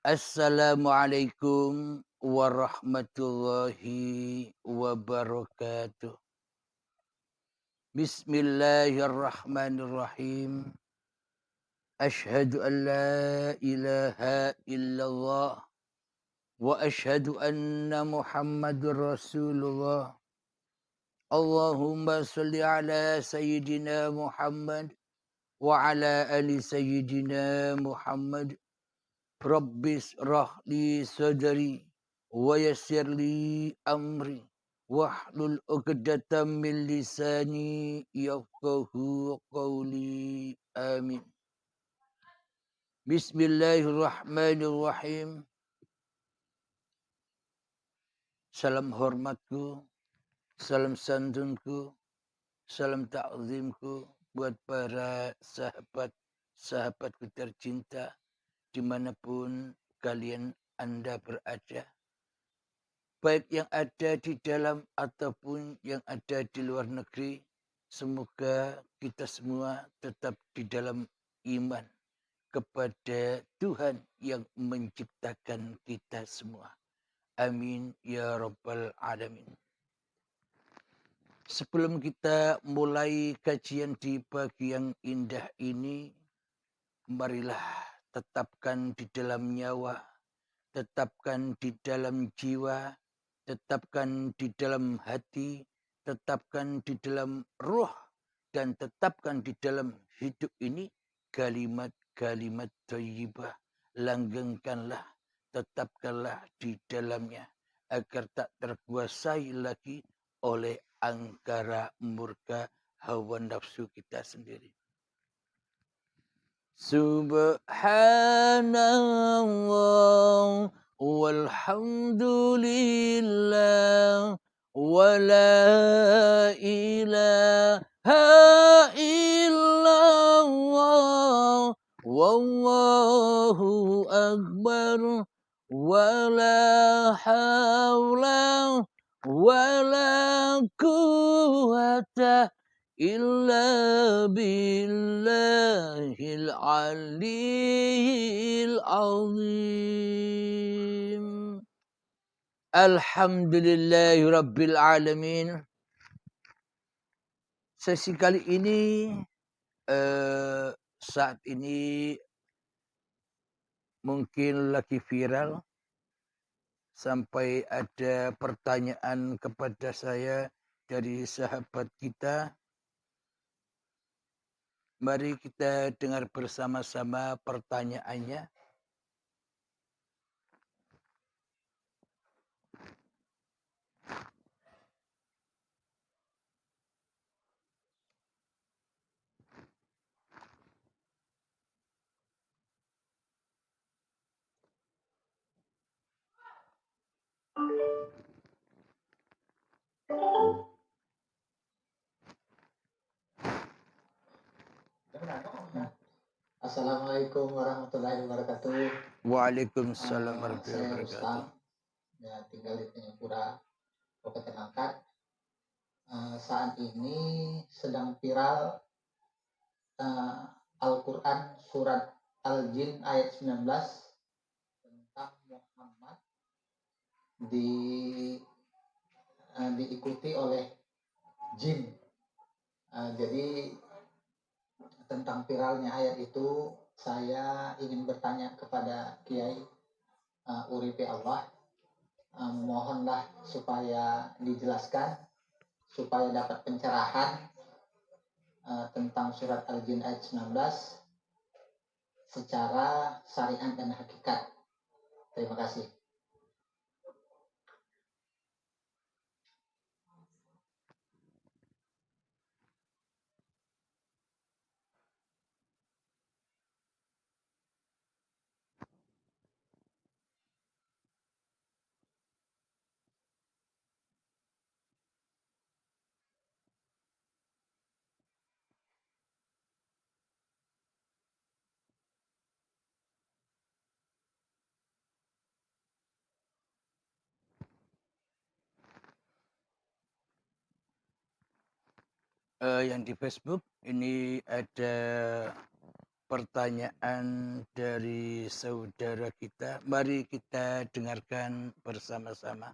Assalamualaikum warahmatullahi wabarakatuh. Bismillahirrahmanirrahim. Ashhadu an la ilaha illallah wa ashhadu anna Muhammadur Rasulullah. Allahumma salli ala sayyidina Muhammad wa ala ali sayyidina Muhammad. Rabbis rahli sadri wa yassir li amri wahlul 'uqdatam min lisani yafqahu qawli. Amin. Bismillahirrahmanirrahim. Salam hormatku, salam santunku, salam ta'zimku buat para sahabatku tercinta dimanapun kalian Anda berada. Baik yang ada di dalam ataupun yang ada di luar negeri, semoga kita semua tetap di dalam iman kepada Tuhan yang menciptakan kita semua. Amin ya rabbal alamin. Sebelum kita mulai kajian di pagi yang indah ini, marilah tetapkan di dalam nyawa, tetapkan di dalam jiwa, tetapkan di dalam hati, tetapkan di dalam ruh, dan tetapkan di dalam hidup ini kalimat-kalimat thayyibah. Langgengkanlah, tetapkanlah di dalamnya agar tak terkuasai lagi oleh angkara murka hawa nafsu kita sendiri. Subhanallah walhamdulillah wa la ilaha illallah wallahu akbar wa la hawla wa la quwwata illa billahil aliyyil azim. Alhamdulillahi rabbil alamin. Sesi kali ini saat ini mungkin lagi viral sampai ada pertanyaan kepada saya dari sahabat kita. Mari kita dengar bersama-sama pertanyaannya. Assalamualaikum warahmatullahi wabarakatuh. Waalaikumsalam warahmatullahi Saya wabarakatuh. Rustam, ya, tinggal di Tanjung Kabupaten Langkat. Saat ini sedang viral Al-Quran surat Al-Jin ayat 19 tentang Muhammad diikuti oleh jin. Jadi tentang viralnya ayat itu saya ingin bertanya kepada Kiai Uripe Allah. Mohonlah supaya dijelaskan supaya dapat pencerahan tentang surat Al-Jin ayat 19 secara syariat dan hakikat. Terima kasih. Yang di Facebook ini ada pertanyaan dari saudara kita. Mari kita dengarkan bersama-sama.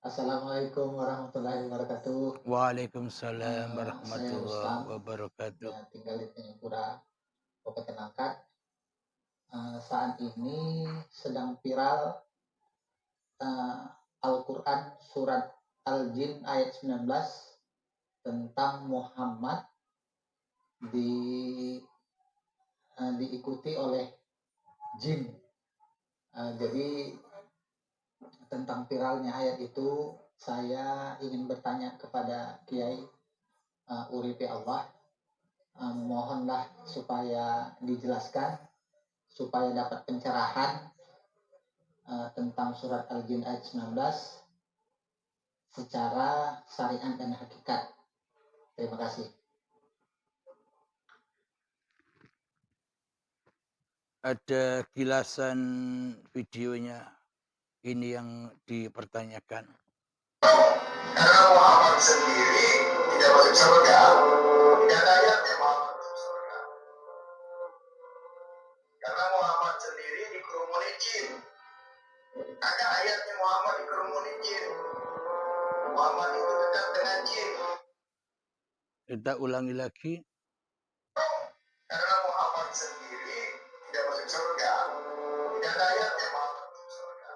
Assalamualaikum warahmatullahi wabarakatuh. Waalaikumsalam Saya warahmatullahi Rustam, wabarakatuh. ya, tinggal di Tanjung Kabupaten Langkat. Saat ini sedang viral Al-Quran surat Al-Jin ayat 19 tentang Muhammad diikuti oleh jin. Jadi tentang viralnya ayat itu saya ingin bertanya kepada Kiai Uripi Allah. Mohonlah supaya dijelaskan supaya dapat pencerahan tentang surat Al-Jin ayat 19 secara syariat dan hakikat. Terima kasih. Ada kilasan videonya. Ini yang dipertanyakan. Karena Muhammad sendiri tidak masuk surga, tidak ada ayatnya Muhammad masuk surga. Karena Muhammad sendiri dikerumuni jin. Ada ayatnya Muhammad dikerumuni jin. Muhammad itu dekat dengan jin. Kita ulangi lagi. Karena Muhammad sendiri tidak masuk surga, tidak ada ayatnya Muhammad masuk surga.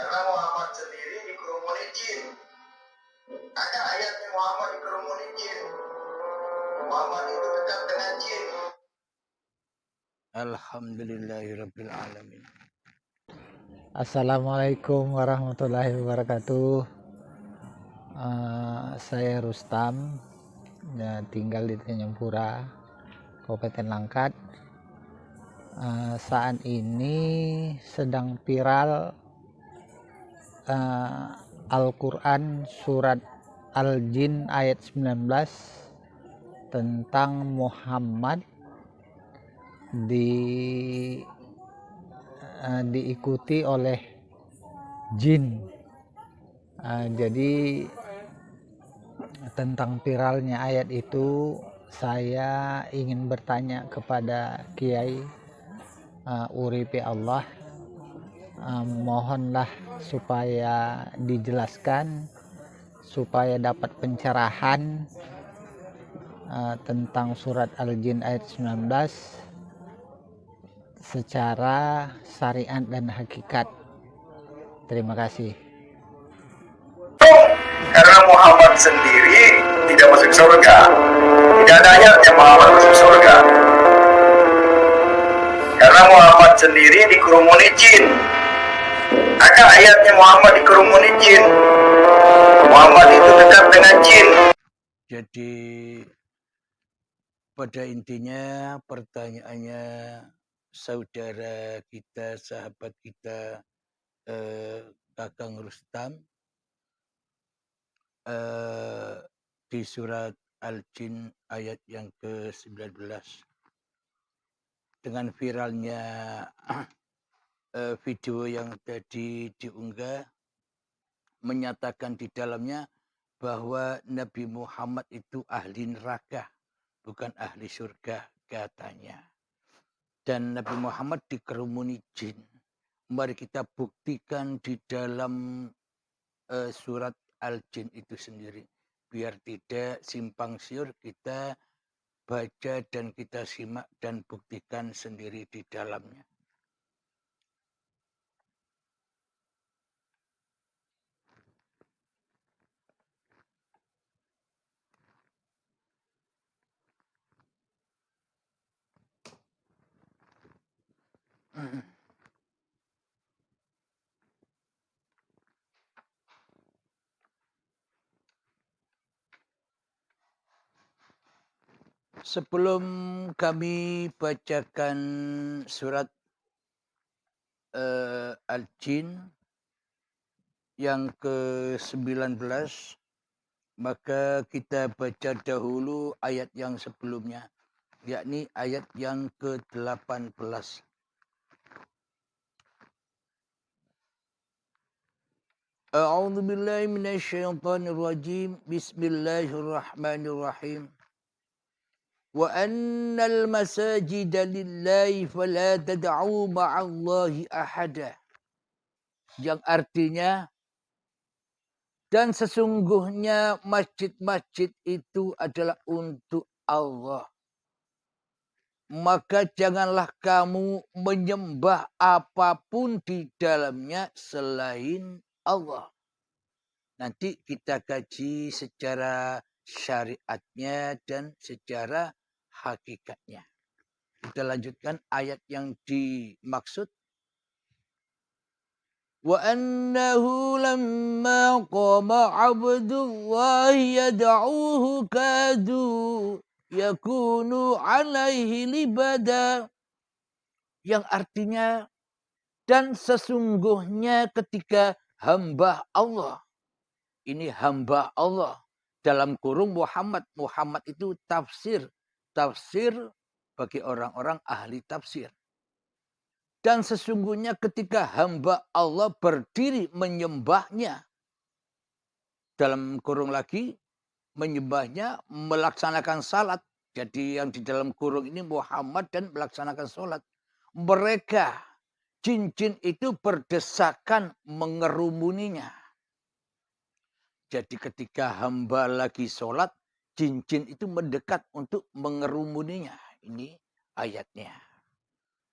Karena Muhammad sendiri dikerumuni jin. Ada ayatnya Muhammad dikerumuni jin. Muhammad itu dekat dengan jin. Alhamdulillahirabbil alamin. Assalamualaikum warahmatullahi wabarakatuh. Saya Rustam, ya, tinggal di Tanjung Kabupaten Langkat. Saat ini sedang viral Al-Quran surat Al-Jin ayat 19 tentang Muhammad diikuti oleh jin. Jadi tentang viralnya ayat itu saya ingin bertanya kepada Kiai Uripi Allah. Mohonlah supaya dijelaskan supaya dapat pencerahan tentang surat Al-Jin ayat 19 secara syariat dan hakikat. Terima kasih. Karena Muhammad sendiri tidak masuk surga, tidak ada ayatnya Muhammad masuk surga. Karena Muhammad sendiri dikerumuni jin. Ada ayatnya Muhammad dikerumuni jin. Muhammad itu dekat dengan jin. Jadi pada intinya pertanyaannya saudara kita, sahabat kita, Kakang Rustam, di surat Al-Jin ayat yang ke-19. Dengan viralnya video yang tadi diunggah, menyatakan di dalamnya bahwa Nabi Muhammad itu ahli neraka, bukan ahli surga katanya. Dan Nabi Muhammad dikerumuni jin. Mari kita buktikan di dalam surat Al-Jin itu sendiri. Biar tidak simpang siur, kita baca dan kita simak dan buktikan sendiri di dalamnya. Sebelum kami bacakan surat Al-Jin yang ke-19, maka kita baca dahulu ayat yang sebelumnya, yakni ayat yang ke-18. A'udzu billahi minasyaitonir rajim. Bismillahirrahmanirrahim. Wa annal masajida lillahi fala tad'u ma'allahi ahada. Yang artinya, dan sesungguhnya masjid-masjid itu adalah untuk Allah. Maka janganlah kamu menyembah apapun di dalamnya selain Allah. Nanti kita kaji secara syariatnya dan secara hakikatnya. Kita lanjutkan ayat yang dimaksud. Wa annahu lamma qama abdullahi yad'uhu kadu yakunu alaihi libada. Yang artinya, dan sesungguhnya ketika hamba Allah. Ini hamba Allah. Dalam kurung Muhammad. Muhammad itu tafsir. Tafsir bagi orang-orang ahli tafsir. Dan sesungguhnya ketika hamba Allah berdiri menyembahnya. Dalam kurung lagi, menyembahnya melaksanakan salat. Jadi yang di dalam kurung ini Muhammad dan melaksanakan salat. Mereka, jin-jin itu berdesakan mengerumuninya. Jadi ketika hamba lagi sholat, jin-jin itu mendekat untuk mengerumuninya. Ini ayatnya.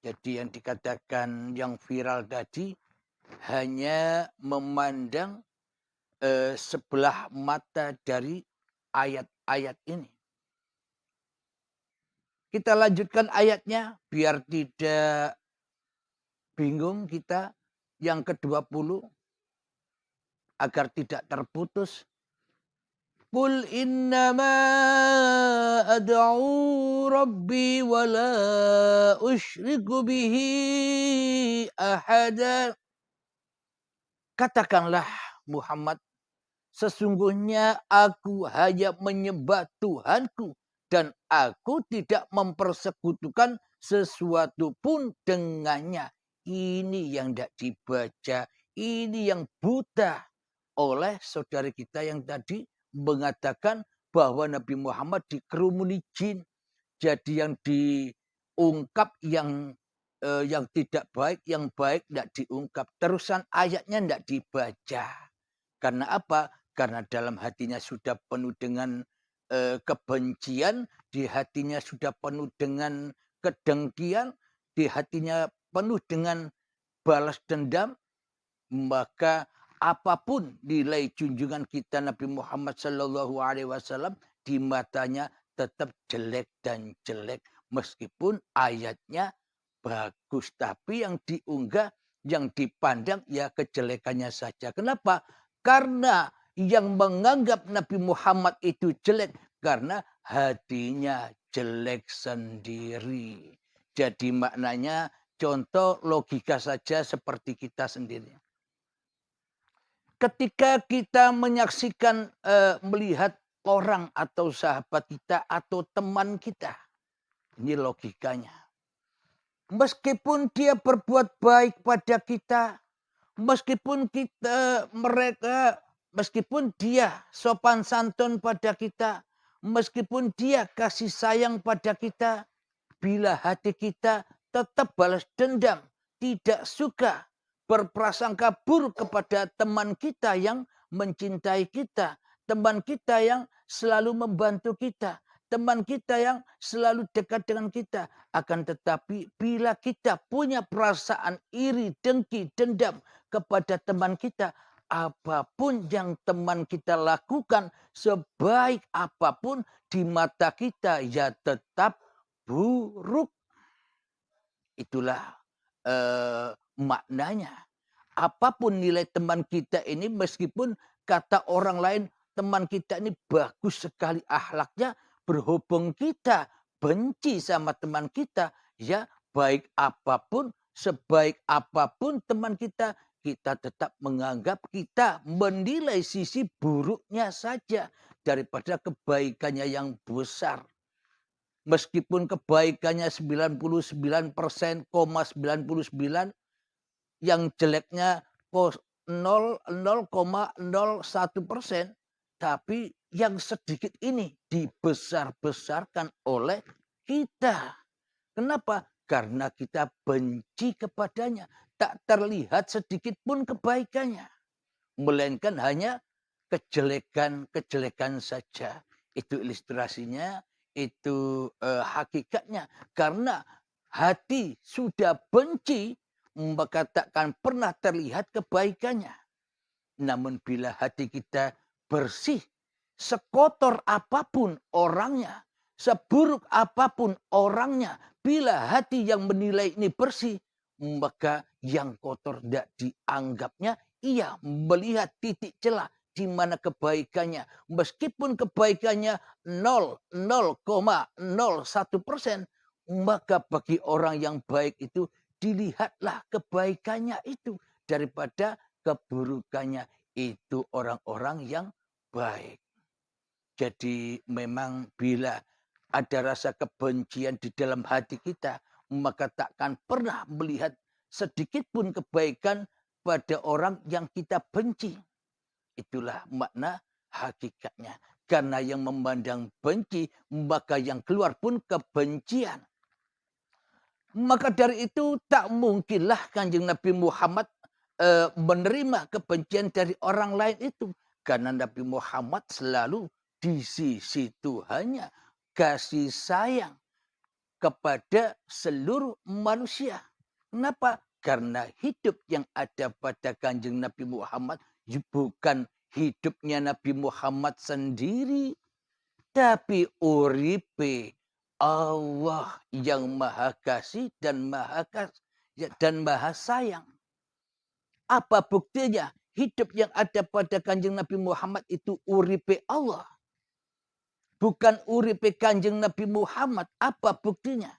Jadi yang dikatakan yang viral tadi hanya memandang sebelah mata dari ayat-ayat ini. Kita lanjutkan ayatnya biar tidak bingung kita. Yang ke-20 agar tidak terputus. Qul innama ad'u rabbi wa la usyriku bihi ahada. Katakanlah Muhammad, sesungguhnya aku hanya menyembah Tuhanku dan aku tidak mempersekutukan sesuatu pun dengannya. Ini yang tidak dibaca, ini yang buta oleh saudari kita yang tadi mengatakan bahwa Nabi Muhammad dikerumuni jin. Jadi yang diungkap yang tidak baik, yang baik tidak diungkap. Terusan ayatnya tidak dibaca. Karena apa? Karena dalam hatinya sudah penuh dengan kebencian, di hatinya sudah penuh dengan kedengkian, di hatinya penuh dengan balas dendam, maka apapun nilai junjungan kita Nabi Muhammad SAW di matanya tetap jelek dan jelek. Meskipun ayatnya bagus, tapi yang diunggah, yang dipandang ya kejelekannya saja. Kenapa? Karena yang menganggap Nabi Muhammad itu jelek karena hatinya jelek sendiri. Jadi maknanya contoh logika saja seperti kita sendiri. Ketika kita menyaksikan, melihat orang atau sahabat kita atau teman kita. Ini logikanya. Meskipun dia berbuat baik pada kita, meskipun meskipun dia sopan santun pada kita, meskipun dia kasih sayang pada kita, bila hati kita tetap balas dendam, tidak suka, berprasangka buruk kepada teman kita yang mencintai kita, teman kita yang selalu membantu kita, teman kita yang selalu dekat dengan kita. Akan tetapi bila kita punya perasaan iri, dengki, dendam kepada teman kita, apapun yang teman kita lakukan, sebaik apapun di mata kita, ya tetap buruk. Itulah maknanya. Apapun nilai teman kita ini, meskipun kata orang lain teman kita ini bagus sekali akhlaknya, berhubung kita benci sama teman kita, ya baik apapun, sebaik apapun teman kita, kita tetap menganggap, kita menilai sisi buruknya saja daripada kebaikannya yang besar. Meskipun kebaikannya 99%,99, yang jeleknya 0,01%, tapi yang sedikit ini dibesar-besarkan oleh kita. Kenapa? Karena kita benci kepadanya. Tak terlihat sedikit pun kebaikannya. Melainkan hanya kejelekan-kejelekan saja. Itu ilustrasinya, itu hakikatnya. Karena hati sudah benci, maka takkan pernah terlihat kebaikannya. Namun bila hati kita bersih, sekotor apapun orangnya, seburuk apapun orangnya, bila hati yang menilai ini bersih, maka yang kotor tidak dianggapnya. Ia melihat titik celah di mana kebaikannya. Meskipun kebaikannya 0,01%, maka bagi orang yang baik itu dilihatlah kebaikannya itu daripada keburukannya. Itu orang-orang yang baik. Jadi memang bila ada rasa kebencian di dalam hati kita, maka takkan pernah melihat sedikit pun kebaikan pada orang yang kita benci. Itulah makna hakikatnya. Karena yang memandang benci, maka yang keluar pun kebencian. Maka dari itu tak mungkinlah Kanjeng Nabi Muhammad menerima kebencian dari orang lain itu. Karena Nabi Muhammad selalu di sisi Tuhannya kasih sayang kepada seluruh manusia. Kenapa? Karena hidup yang ada pada Kanjeng Nabi Muhammad bukan hidupnya Nabi Muhammad sendiri, tapi uripe Allah yang maha kasih dan maha sayang. Apa buktinya? Hidup yang ada pada Kanjeng Nabi Muhammad itu uripe Allah. Bukan uripe Kanjeng Nabi Muhammad. Apa buktinya?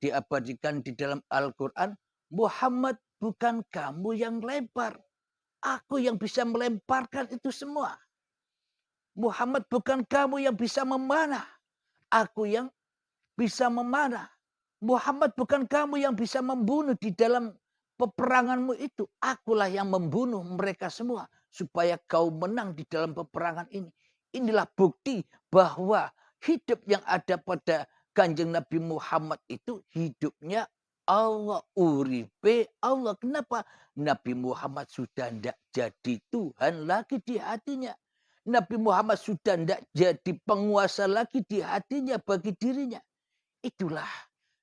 Diabadikan di dalam Al-Quran. Muhammad, bukan kamu yang lempar. Aku yang bisa melemparkan itu semua. Muhammad, bukan kamu yang bisa memanah. Aku yang bisa memanah. Muhammad, bukan kamu yang bisa membunuh di dalam peperanganmu itu. Akulah yang membunuh mereka semua. Supaya kau menang di dalam peperangan ini. Inilah bukti bahwa hidup yang ada pada Kanjeng Nabi Muhammad itu hidupnya Allah, uripe Allah. Kenapa? Nabi Muhammad sudah tidak jadi Tuhan lagi di hatinya. Nabi Muhammad sudah tidak jadi penguasa lagi di hatinya bagi dirinya. Itulah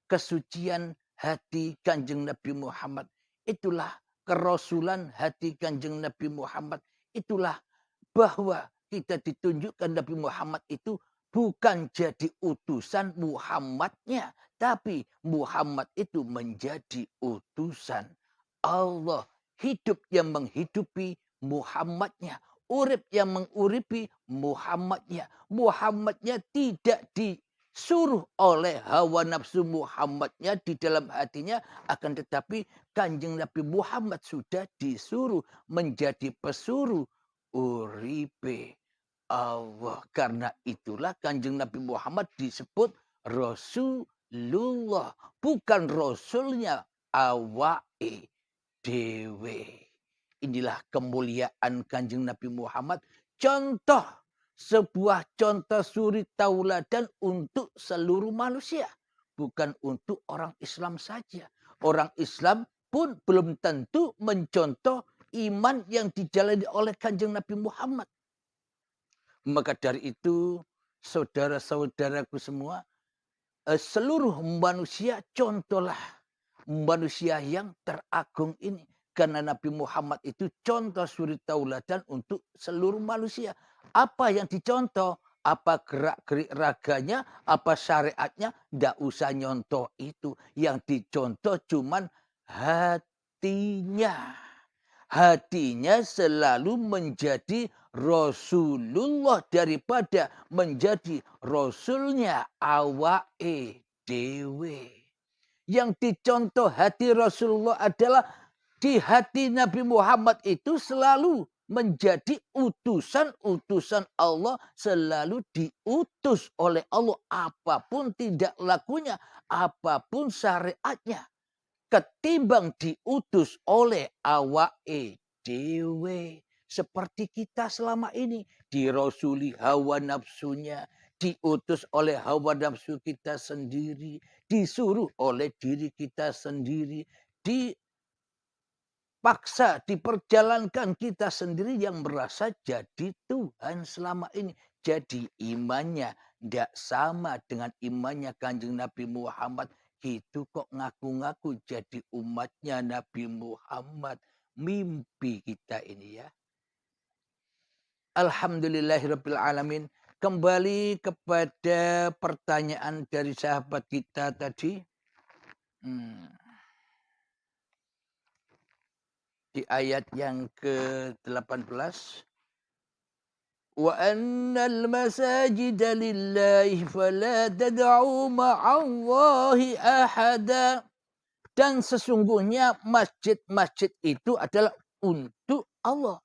kesucian hati Kanjeng Nabi Muhammad. Itulah kerasulan hati Kanjeng Nabi Muhammad. Itulah bahwa kita ditunjukkan Nabi Muhammad itu bukan jadi utusan Muhammadnya. Tapi Muhammad itu menjadi utusan Allah. Hidup yang menghidupi Muhammadnya. Urip yang menguripi Muhammadnya. Muhammadnya tidak disuruh oleh hawa nafsu Muhammadnya di dalam hatinya. Akan tetapi Kanjeng Nabi Muhammad sudah disuruh menjadi pesuruh uripe Allah. Karena itulah Kanjeng Nabi Muhammad disebut Rasulullah. Bukan Rasulnya awake dewe. Inilah kemuliaan Kanjeng Nabi Muhammad. Contoh, sebuah contoh suri tauladan untuk seluruh manusia. Bukan untuk orang Islam saja. Orang Islam pun belum tentu mencontoh iman yang dijalani oleh Kanjeng Nabi Muhammad. Maka dari itu, saudara-saudaraku semua, seluruh manusia contohlah manusia yang teragung ini. Karena Nabi Muhammad itu contoh suri tauladan untuk seluruh manusia. Apa yang dicontoh? Apa gerak-gerik raganya? Apa syariatnya? Tidak usah nyontoh itu. Yang dicontoh cuman hatinya. Hatinya selalu menjadi Rasulullah daripada menjadi Rasulnya awake dewe. Yang dicontoh hati Rasulullah adalah di hati Nabi Muhammad itu selalu menjadi utusan-utusan Allah, selalu diutus oleh Allah. Apapun tidak lakunya, apapun syariatnya, ketimbang diutus oleh awake dewe. Seperti kita selama ini. Dirasuli hawa nafsunya. Diutus oleh hawa nafsu kita sendiri. Disuruh oleh diri kita sendiri. Paksa diperjalankan kita sendiri yang merasa jadi Tuhan selama ini. Jadi imannya tidak sama dengan imannya Kanjeng Nabi Muhammad. Itu kok ngaku-ngaku jadi umatnya Nabi Muhammad. Mimpi kita ini ya. Alhamdulillahirrabbilalamin. Kembali kepada pertanyaan dari sahabat kita tadi. Di ayat yang ke-18. Wa annal masajida lillahi fala tad'u ma'allahi ahada. Dan sesungguhnya masjid-masjid itu adalah untuk Allah.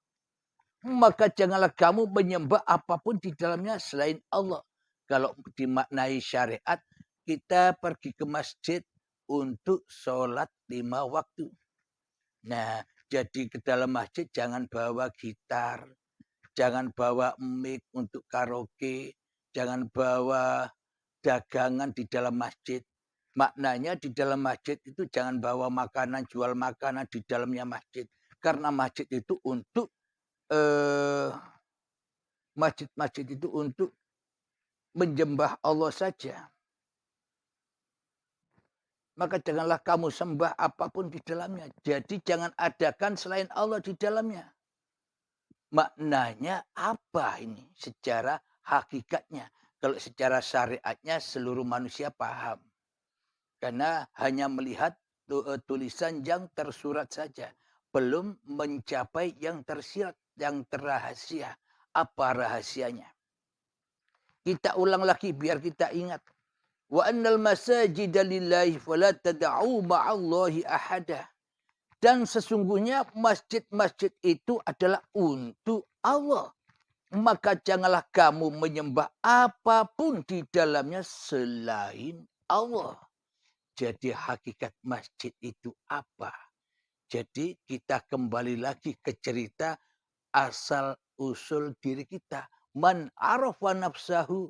Maka janganlah kamu menyembah apapun di dalamnya selain Allah. Kalau dimaknai syariat, kita pergi ke masjid untuk sholat 5 waktu. Nah, jadi ke dalam masjid jangan bawa gitar, jangan bawa mic untuk karaoke, jangan bawa dagangan di dalam masjid. Maknanya di dalam masjid itu jangan bawa makanan, jual makanan di dalamnya masjid. Karena masjid itu untuk masjid-masjid itu untuk menyembah Allah saja. Maka janganlah kamu sembah apapun di dalamnya. Jadi jangan adakan selain Allah di dalamnya. Maknanya apa ini secara hakikatnya? Kalau secara syariatnya seluruh manusia paham. Karena hanya melihat tulisan yang tersurat saja. Belum mencapai yang tersirat, yang terrahasia. Apa rahasianya? Kita ulang lagi biar kita ingat. Wa annal masajida lillahi fala tad'u ma'allahi ahada. Dan sesungguhnya masjid-masjid itu adalah untuk Allah. Maka janganlah kamu menyembah apapun di dalamnya selain Allah. Jadi hakikat masjid itu apa? Jadi kita kembali lagi ke cerita asal usul diri kita. Man arafa nafsahu.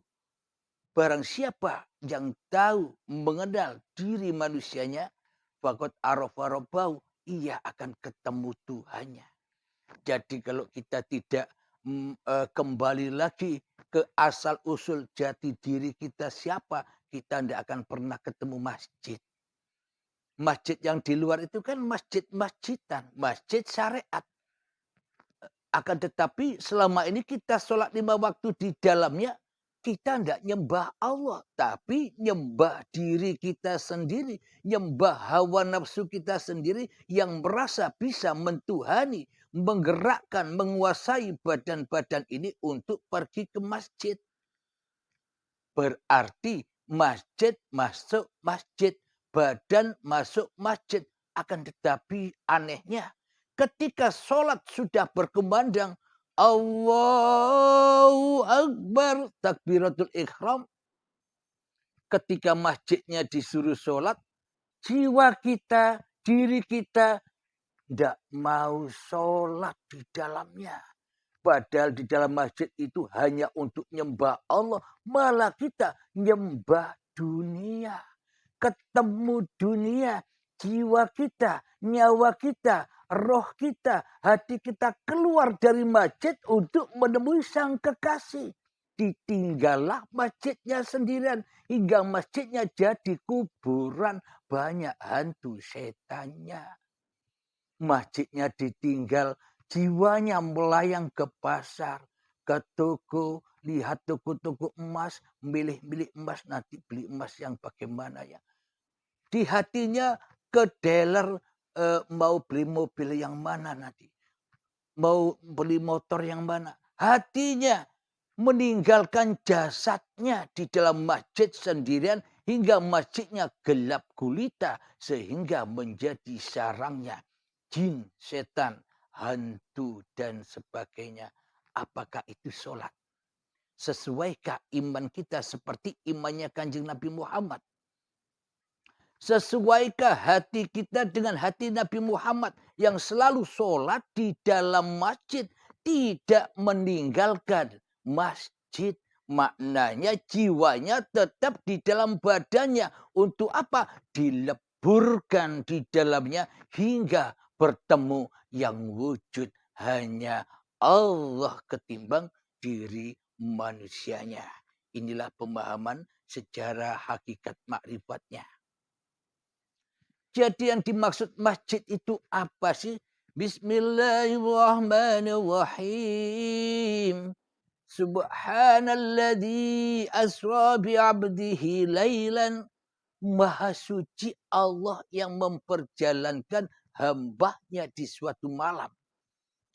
Barang siapa yang tahu mengenal diri manusianya. Faqad arafa rabbahu. Ia akan ketemu Tuhannya. Jadi kalau kita tidak kembali lagi ke asal usul jati diri kita siapa. Kita tidak akan pernah ketemu masjid. Masjid yang di luar itu kan masjid-masjidan. Masjid syariat. Akan tetapi selama ini kita sholat 5 waktu di dalamnya. Kita tidak nyembah Allah. Tapi nyembah diri kita sendiri. Nyembah hawa nafsu kita sendiri. Yang merasa bisa mentuhani. Menggerakkan, menguasai badan-badan ini untuk pergi ke masjid. Berarti masjid masuk masjid. Badan masuk masjid. Akan tetapi anehnya. Ketika sholat sudah berkumandang. Allahu Akbar. Takbiratul ikhram. Ketika masjidnya disuruh sholat. Jiwa kita, diri kita. Tidak mau sholat di dalamnya. Padahal di dalam masjid itu hanya untuk nyembah Allah. Malah kita nyembah dunia. Ketemu dunia. Jiwa kita, nyawa kita, roh kita, hati kita keluar dari masjid untuk menemui sang kekasih. Ditinggallah masjidnya sendirian. Hingga masjidnya jadi kuburan. Banyak hantu setannya. Masjidnya ditinggal. Jiwanya melayang ke pasar. Ke toko. Lihat toko-toko emas. Milih-milih emas. Nanti beli emas yang bagaimana ya. Di hatinya ke dealer mau beli mobil yang mana nanti. Mau beli motor yang mana. Hatinya meninggalkan jasadnya di dalam masjid sendirian. Hingga masjidnya gelap gulita. Sehingga menjadi sarangnya. Jin, setan, hantu dan sebagainya. Apakah itu sholat? Sesuaikah iman kita seperti imannya Kanjeng Nabi Muhammad? Sesuaikah hati kita dengan hati Nabi Muhammad yang selalu sholat di dalam masjid, tidak meninggalkan masjid. Maknanya jiwanya tetap di dalam badannya. Untuk apa? Dileburkan di dalamnya hingga bertemu yang wujud hanya Allah ketimbang diri manusianya. Inilah pemahaman sejarah hakikat makrifatnya. Jadi yang dimaksud masjid itu apa sih? Bismillahirrahmanirrahim. Subhanalladzi asra bi'abdihi laylan. Maha suci Allah yang memperjalankan hambanya di suatu malam.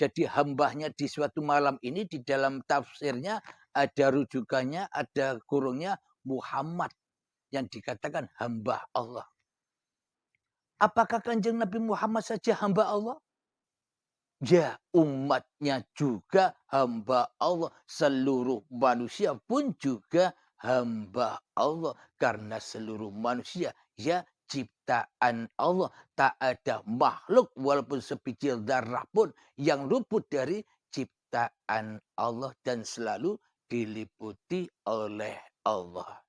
Jadi hambanya di suatu malam ini di dalam tafsirnya ada rujukannya, ada kurungnya Muhammad yang dikatakan hamba Allah. Apakah Kanjeng Nabi Muhammad saja hamba Allah? Ya, umatnya juga hamba Allah. Seluruh manusia pun juga hamba Allah. Karena seluruh manusia ya ciptaan Allah. Tak ada makhluk walaupun sebiji darah pun yang luput dari ciptaan Allah. Dan selalu diliputi oleh Allah.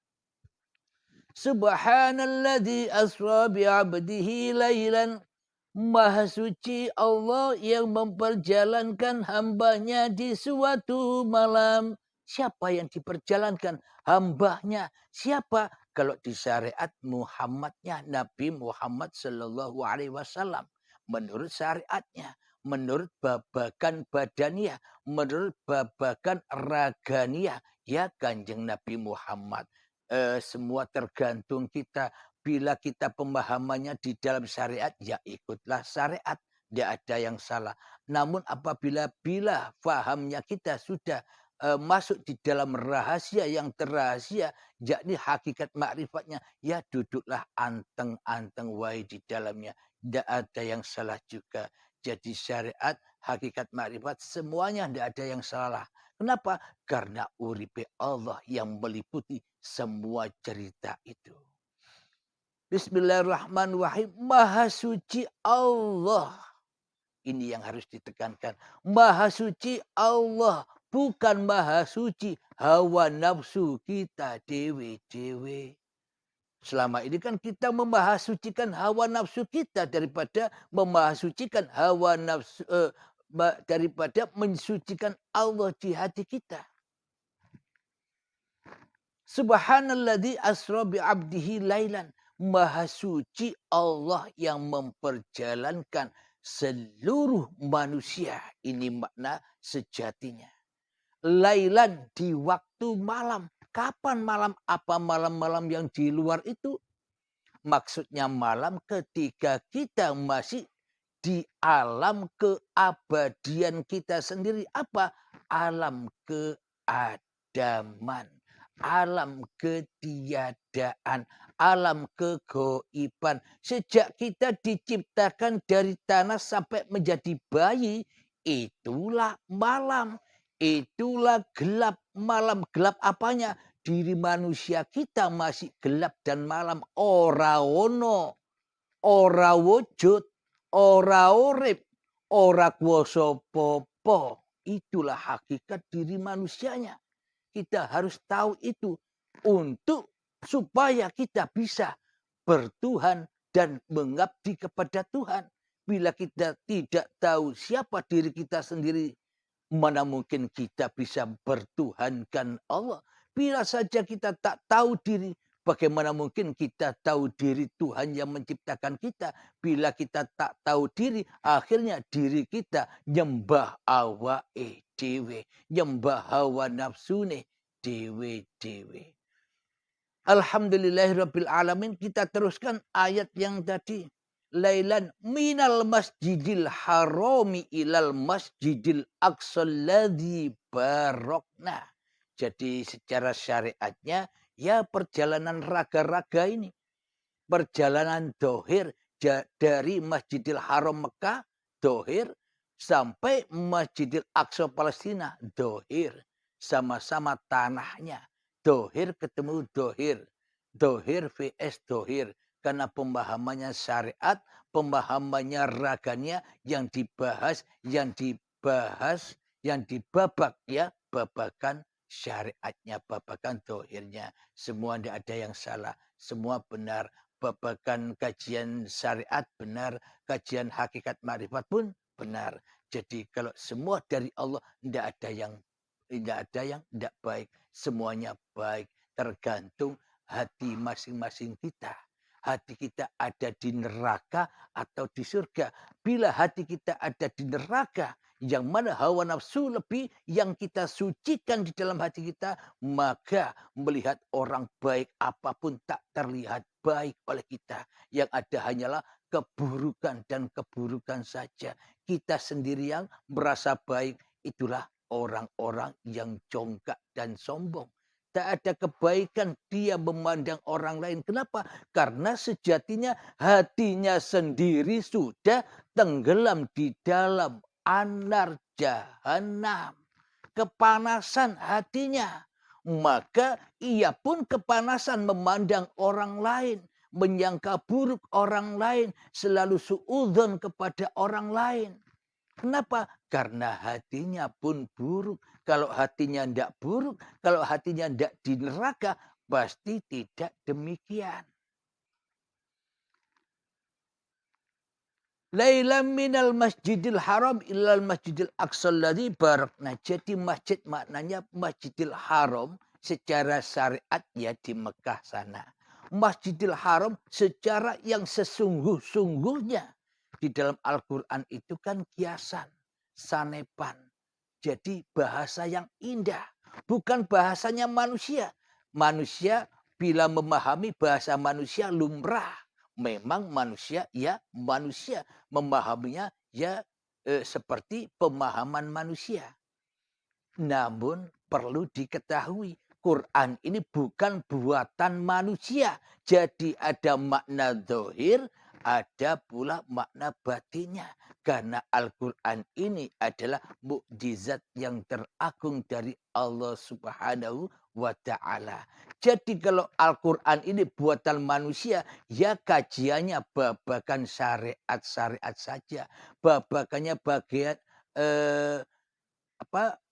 Subhanalladzi asra bi'abdihi laylan. Maha suci Allah yang memperjalankan hambanya di suatu malam. Siapa yang diperjalankan? Hambanya. Siapa? Kalau di syariat Muhammadnya, Nabi Muhammad Sallallahu Alaihi Wasallam. Menurut syariatnya, menurut babakan badaniyah, menurut babakan raganiyah, ya Kanjeng Nabi Muhammad. Semua tergantung kita. Bila kita pemahamannya di dalam syariat, ya ikutlah syariat. Tidak ada yang salah. Namun apabila fahamnya kita sudah masuk di dalam rahasia yang terrahasia, yakni hakikat makrifatnya, ya duduklah anteng-anteng wae di dalamnya. Tidak ada yang salah juga. Jadi syariat, hakikat makrifat, semuanya tidak ada yang salah. Kenapa? Karena uripe Allah yang meliputi semua cerita itu. Bismillahirrahmanirrahim. Maha suci Allah. Ini yang harus ditekankan. Maha suci Allah. Bukan maha suci hawa nafsu kita dewe-dewe. Selama ini kan kita memahasucikan hawa nafsu kita daripada memahasucikan hawa nafsu daripada mensucikan Allah di hati kita. Subhanalladzi asra bi'abdihi lailan. Maha suci Allah yang memperjalankan seluruh manusia. Ini makna sejatinya. Lailan di waktu malam. Kapan malam? Apa malam-malam yang di luar itu? Maksudnya malam ketika kita masih di alam keabadian kita sendiri. Apa? Alam keadaman. Alam ketiadaan, alam kegoiban. Sejak kita diciptakan dari tanah sampai menjadi bayi, itulah malam. Itulah gelap. Malam gelap apanya? Diri manusia kita masih gelap dan malam. Ora ono, ora wujud, ora urip, ora kuwasa popo. Itulah hakikat diri manusianya. Kita harus tahu itu untuk supaya kita bisa bertuhan dan mengabdi kepada Tuhan. Bila kita tidak tahu siapa diri kita sendiri, mana mungkin kita bisa bertuhankan Allah. Bila saja kita tak tahu diri, bagaimana mungkin kita tahu diri Tuhan yang menciptakan kita. Bila kita tak tahu diri, akhirnya diri kita nyembah awake dewe, nyembah hawa nafsune dewe-dewe. Alhamdulillahirabbil alamin. Kita teruskan ayat yang tadi. Lailan minal masjidil harami ilal masjidil aqsal ladzi barokna. Jadi secara syariatnya ya perjalanan raga-raga ini. Perjalanan dohir dari Masjidil Haram Mekah, dohir, sampai Masjidil Aqsa Palestina, dohir. Sama-sama tanahnya. Dohir ketemu dohir. Dohir vs dohir. Karena pemahamannya syariat, pemahamannya raganya yang dibahas, yang dibabak ya, babakan syariatnya, babakan dohirnya. Semua tidak ada yang salah, semua benar. Babakan kajian syariat benar, kajian hakikat makrifat pun benar. Jadi kalau semua dari Allah, tidak ada yang tidak baik. Semuanya baik, tergantung hati masing-masing kita. Hati kita ada di neraka atau di surga. Bila hati kita ada di neraka, yang mana hawa nafsu lebih yang kita sucikan di dalam hati kita, maka melihat orang baik apapun tak terlihat baik oleh kita. Yang ada hanyalah keburukan dan keburukan saja. Kita sendiri yang merasa baik, itulah orang-orang yang congkak dan sombong. Tak ada kebaikan dia memandang orang lain. Kenapa? Karena sejatinya hatinya sendiri sudah tenggelam di dalam anar jahanam. Kepanasan hatinya. Maka ia pun kepanasan memandang orang lain. Menyangka buruk orang lain. Selalu suudzon kepada orang lain. Kenapa? Karena hatinya pun buruk. Kalau hatinya tidak buruk, kalau hatinya tidak di neraka, pasti tidak demikian. Lailam minal masjidil haram ilal masjidil aqsal ladzi barakna. Jadi masjid maknanya masjidil haram secara syariat ya di Mekah sana. Masjidil haram secara yang sesungguh-sungguhnya. Di dalam Al-Quran itu kan kiasan, sanepan. Jadi bahasa yang indah. Bukan bahasanya manusia. Manusia bila memahami bahasa manusia lumrah. Memang manusia ya manusia. Memahaminya ya seperti pemahaman manusia. Namun perlu diketahui. Quran ini bukan buatan manusia. Jadi ada makna zahir, ada pula makna batinnya. Karena Al-Quran ini adalah mukjizat yang teragung dari Allah Subhanahu wa ta'ala. Jadi kalau Al-Quran ini buatan manusia, ya kajiannya babakan syariat-syariat saja. Babakannya bagian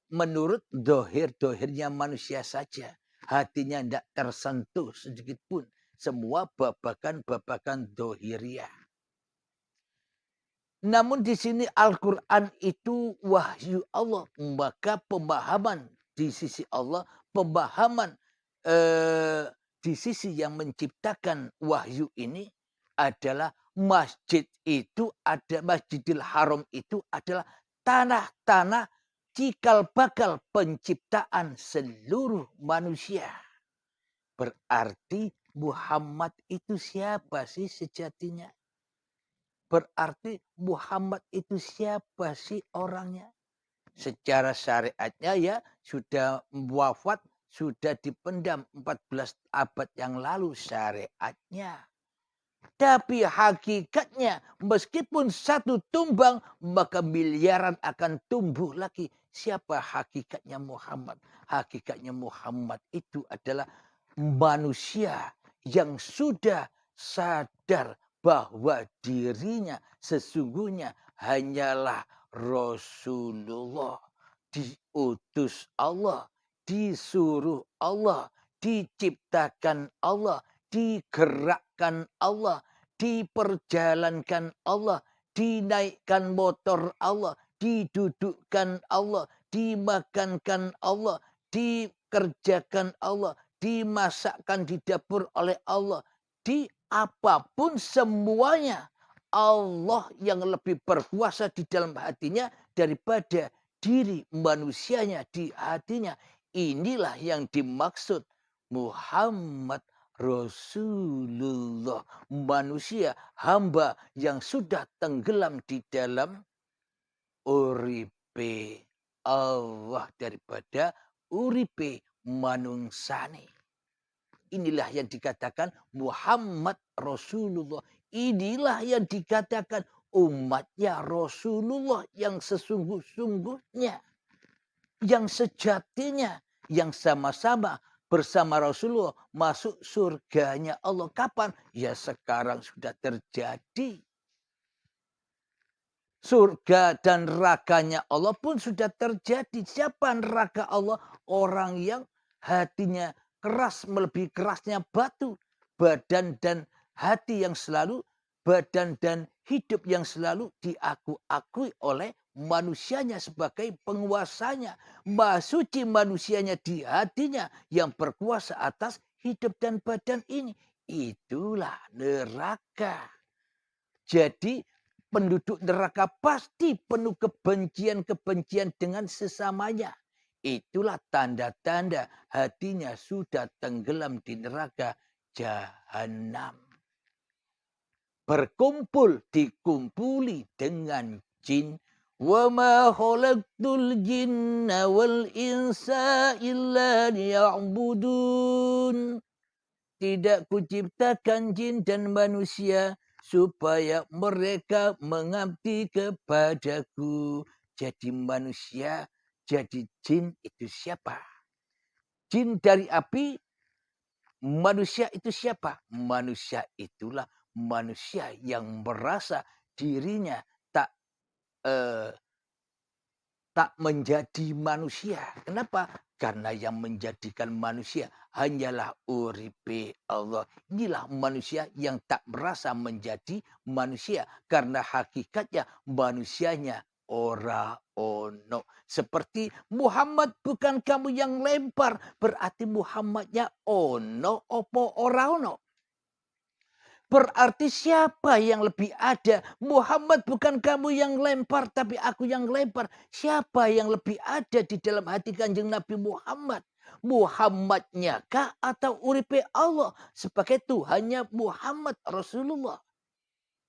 menurut dohir-dohirnya manusia saja. Hatinya tidak tersentuh sedikit pun. Semua babakan-babakan dohiriah. Namun di sini Al-Quran itu wahyu Allah. Maka pemahaman di sisi Allah, pemahaman di sisi yang menciptakan wahyu ini adalah masjid itu ada Masjidil Haram itu adalah tanah-tanah cikal bakal penciptaan seluruh manusia. Berarti Muhammad itu siapa sih sejatinya? Berarti Muhammad itu siapa sih orangnya? Secara syariatnya ya sudah wafat, sudah dipendam 14 abad yang lalu syariatnya. Tapi hakikatnya meskipun satu tumbang maka miliaran akan tumbuh lagi. Siapa hakikatnya Muhammad? Hakikatnya Muhammad itu adalah manusia yang sudah sadar bahwa dirinya sesungguhnya hanyalah Rasulullah. Diutus Allah, disuruh Allah, diciptakan Allah, digerakkan Allah, diperjalankan Allah, dinaikkan motor Allah, didudukkan Allah, dimakankan Allah, dikerjakan Allah, dimasakkan di dapur oleh Allah, di apapun semuanya. Allah yang lebih berkuasa di dalam hatinya daripada diri manusianya di hatinya. Inilah yang dimaksud Muhammad Rasulullah, manusia hamba yang sudah tenggelam di dalam uripe Allah daripada uripe manungsane. Inilah yang dikatakan Muhammad Rasulullah. Inilah yang dikatakan umatnya Rasulullah yang sesungguh-sungguhnya. Yang sejatinya, yang sama-sama bersama Rasulullah masuk surganya Allah. Kapan? Ya sekarang sudah terjadi. Surga dan nerakanya Allah pun sudah terjadi. Siapa neraka Allah? Orang yang hatinya keras melebihi kerasnya batu. Badan dan hati yang selalu, badan dan hidup yang selalu diakui oleh manusianya sebagai penguasanya. Maha suci manusianya di hatinya yang berkuasa atas hidup dan badan ini. Itulah neraka. Jadi penduduk neraka pasti penuh kebencian-kebencian dengan sesamanya. Itulah tanda-tanda hatinya sudah tenggelam di neraka jahanam. Berkumpul, dikumpuli dengan jin. Wa ma khalaqtul jinna wal insa illa liya'budun. Tidak kuciptakan jin dan manusia supaya mereka mengabdi kepadaku. Jadi manusia, jadi jin itu siapa? Jin dari api, manusia itu siapa? Manusia itulah manusia yang merasa dirinya tak menjadi manusia. Kenapa? Karena yang menjadikan manusia hanyalah uripe Allah. Inilah manusia yang tak merasa menjadi manusia. Karena hakikatnya manusianya ora ono. Seperti Muhammad bukan kamu yang lempar. Berarti Muhammadnya ono opo ora ono. Berarti siapa yang lebih ada? Muhammad bukan kamu yang lempar, tapi aku yang lempar. Siapa yang lebih ada di dalam hati Kanjeng Nabi Muhammad? Muhammadnya kah atau uripe Allah sebagai Tuhannya Muhammad Rasulullah?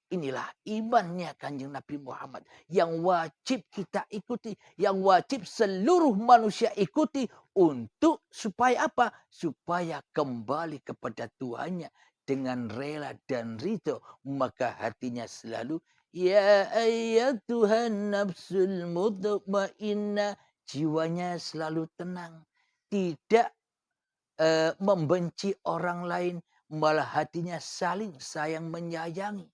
Inilah imannya Kanjeng Nabi Muhammad yang wajib kita ikuti, yang wajib seluruh manusia ikuti untuk supaya apa? Supaya kembali kepada Tuhannya dengan rela dan ridho, maka hatinya selalu ya ayyatuhan nafsul mutmainnah, jiwanya selalu tenang, tidak membenci orang lain, malah hatinya saling sayang menyayangi.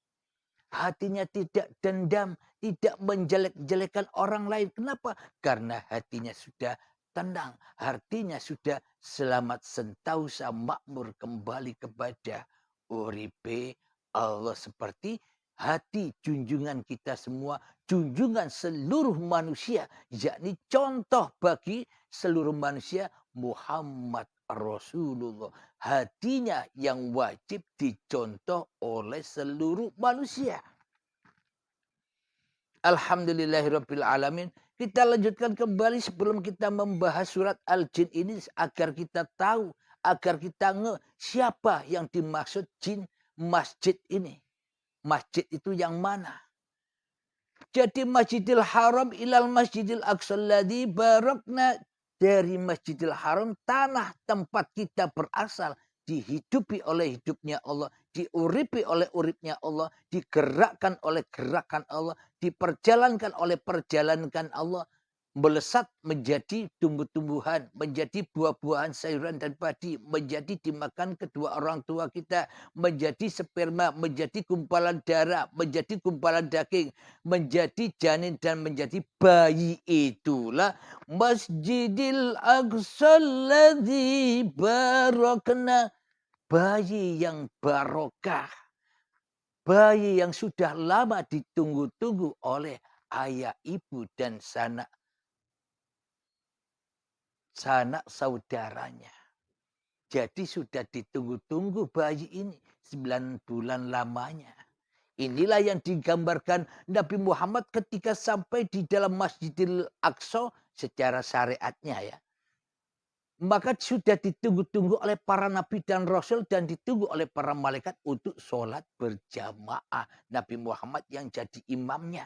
Hatinya tidak dendam, tidak menjelek-jelekan orang lain. Kenapa? Karena hatinya sudah tenang, hatinya sudah selamat sentausa makmur kembali kepada uripe Allah. Seperti hati junjungan kita semua, junjungan seluruh manusia, yakni contoh bagi seluruh manusia Muhammad Rasulullah. Hatinya yang wajib dicontoh oleh seluruh manusia. Alhamdulillahirabbil alamin. Kita lanjutkan kembali sebelum kita membahas surat Al-Jin ini agar kita tahu, agar kita siapa yang dimaksud jin masjid ini. Masjid itu yang mana? Jadi Masjidil Haram ilal Masjidil Aqsa alladzi barakna, dari Masjidil Haram, tanah tempat kita berasal, dihidupi oleh hidupnya Allah, diuripi oleh uripnya Allah, digerakkan oleh gerakan Allah, diperjalankan oleh perjalanan Allah, melesat menjadi tumbuh-tumbuhan, menjadi buah-buahan, sayuran dan padi, menjadi dimakan kedua orang tua kita, menjadi sperma, menjadi gumpalan darah, menjadi gumpalan daging, menjadi janin dan menjadi bayi. Itulah Masjidil Aqsa alladzi barakna, bayi yang barokah, bayi yang sudah lama ditunggu-tunggu oleh ayah, ibu dan sanak saudaranya. Jadi sudah ditunggu-tunggu bayi ini 9 bulan lamanya. Inilah yang digambarkan Nabi Muhammad ketika sampai di dalam Masjidil Aqsa secara syariatnya ya. Maka sudah ditunggu-tunggu oleh para nabi dan rasul dan ditunggu oleh para malaikat untuk sholat berjamaah. Nabi Muhammad yang jadi imamnya.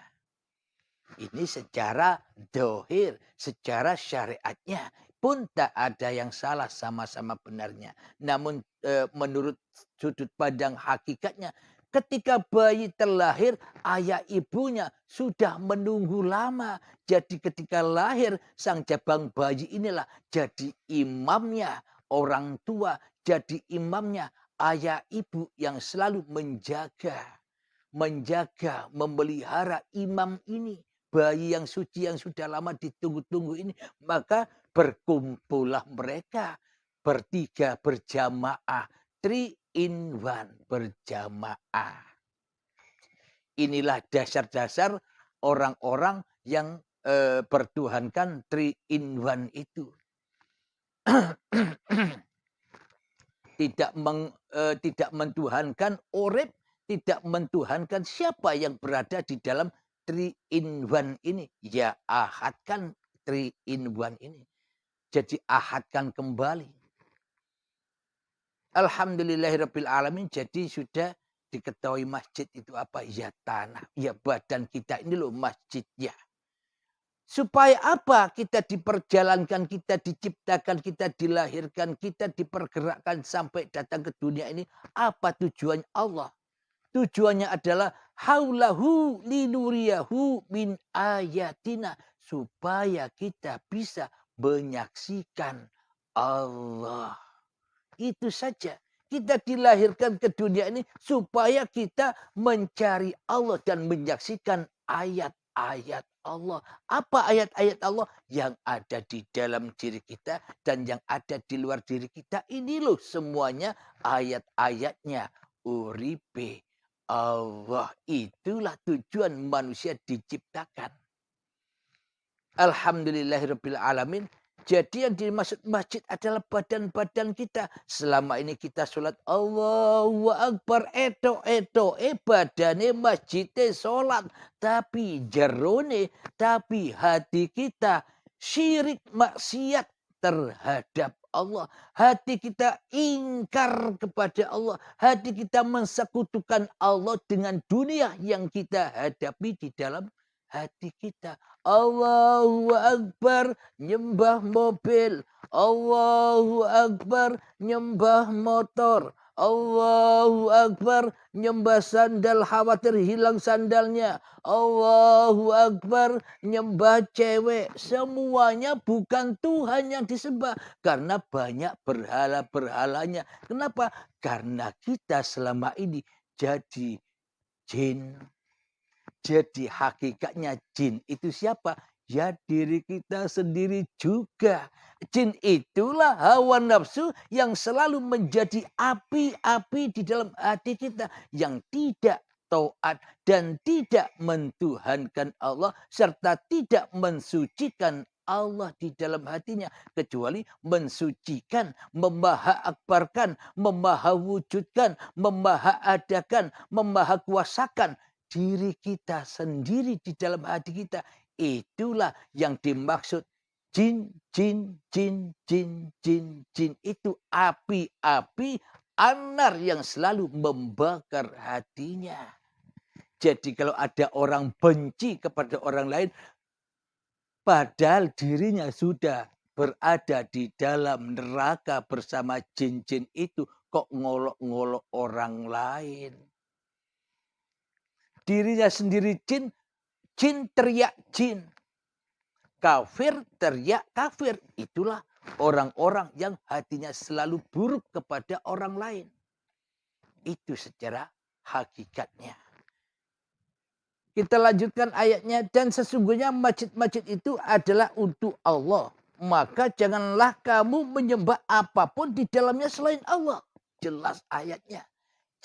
Ini secara dohir, secara syariatnya pun tak ada yang salah, sama-sama benarnya. Namun menurut sudut pandang hakikatnya, ketika bayi terlahir, ayah ibunya sudah menunggu lama. Jadi ketika lahir, sang jabang bayi inilah jadi imamnya orang tua, jadi imamnya, ayah ibu yang selalu menjaga, memelihara imam ini. Bayi yang suci yang sudah lama ditunggu-tunggu ini. Maka berkumpullah mereka bertiga berjamaah. 3 in 1 berjamaah. Inilah dasar-dasar orang-orang yang bertuhankan 3 in 1 itu. Tidak mentuhankan urip, tidak mentuhankan siapa yang berada di dalam 3 in 1 ini. Ya ahadkan 3 in 1 ini. Jadi ahadkan kembali. Alhamdulillahirabbil alamin. Jadi sudah diketahui masjid itu apa? Ya tanah, ya badan kita ini loh masjidnya. Supaya apa? Kita diperjalankan, kita diciptakan, kita dilahirkan, kita dipergerakkan sampai datang ke dunia ini. Apa tujuan Allah? Tujuannya adalah haulahu linuriyahu min ayatina. Supaya kita bisa menyaksikan Allah. Itu saja. Kita dilahirkan ke dunia ini supaya kita mencari Allah dan menyaksikan ayat-ayat Allah. Apa ayat-ayat Allah? Yang ada di dalam diri kita dan yang ada di luar diri kita. Ini loh semuanya ayat-ayatnya. Uripe Allah. Itulah tujuan manusia diciptakan. Alhamdulillahirabbil alamin. Jadi yang dimaksud masjid adalah badan-badan kita. Selama ini kita sholat Allahu Akbar. Badane masjidnya sholat. Tapi jerone, tapi hati kita syirik maksiat terhadap Allah. Hati kita ingkar kepada Allah. Hati kita mensekutukan Allah dengan dunia yang kita hadapi di dalam hati kita. Allahu Akbar, nyembah mobil. Allahu Akbar, nyembah motor. Allahu Akbar, nyembah sandal, khawatir hilang sandalnya. Allahu Akbar, nyembah cewek. Semuanya bukan Tuhan yang disembah. Karena banyak berhala-berhalanya. Kenapa? Karena kita selama ini jadi jin. Jadi hakikatnya jin itu siapa? Ya diri kita sendiri juga. Jin itulah hawa nafsu yang selalu menjadi api-api di dalam hati kita. Yang tidak taat dan tidak mentuhankan Allah. Serta tidak mensucikan Allah di dalam hatinya. Kecuali mensucikan, memaha-akbarkan, memaha-wujudkan, memaha-adakan, memaha-kuasakan diri kita sendiri di dalam hati kita. Itulah yang dimaksud jin, jin, jin, jin, jin, jin. Itu api-api anar yang selalu membakar hatinya. Jadi kalau ada orang benci kepada orang lain, padahal dirinya sudah berada di dalam neraka bersama jin-jin itu, kok ngolok-ngolok orang lain. Dirinya sendiri jin, jin teriak jin. Kafir teriak kafir. Itulah orang-orang yang hatinya selalu buruk kepada orang lain. Itu secara hakikatnya. Kita lanjutkan ayatnya. Dan sesungguhnya masjid-masjid itu adalah untuk Allah. Maka janganlah kamu menyembah apapun di dalamnya selain Allah. Jelas ayatnya.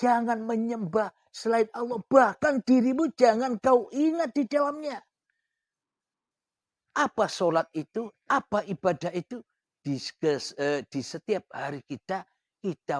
Jangan menyembah selain Allah. Bahkan dirimu jangan kau ingat di dalamnya. Apa sholat itu? Apa ibadah itu? Di setiap hari kita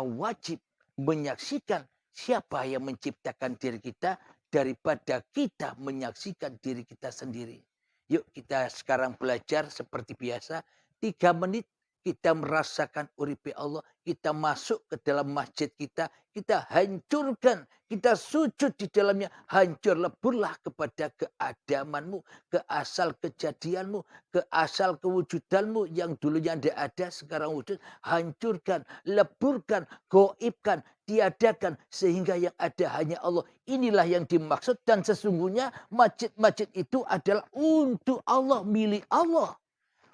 wajib menyaksikan siapa yang menciptakan diri kita daripada kita menyaksikan diri kita sendiri. Yuk kita sekarang belajar seperti biasa. 3 menit kita merasakan uripe Allah. Kita masuk ke dalam masjid kita. Kita hancurkan. Kita sujud di dalamnya. Hancur leburlah kepada keadamanmu. Ke asal kejadianmu. Ke asal kewujudanmu. Yang dulunya tidak ada sekarang wujud. Hancurkan. Leburkan. Goibkan. Tiadakan. Sehingga yang ada hanya Allah. Inilah yang dimaksud. Dan sesungguhnya masjid-masjid itu adalah untuk Allah. Milik Allah.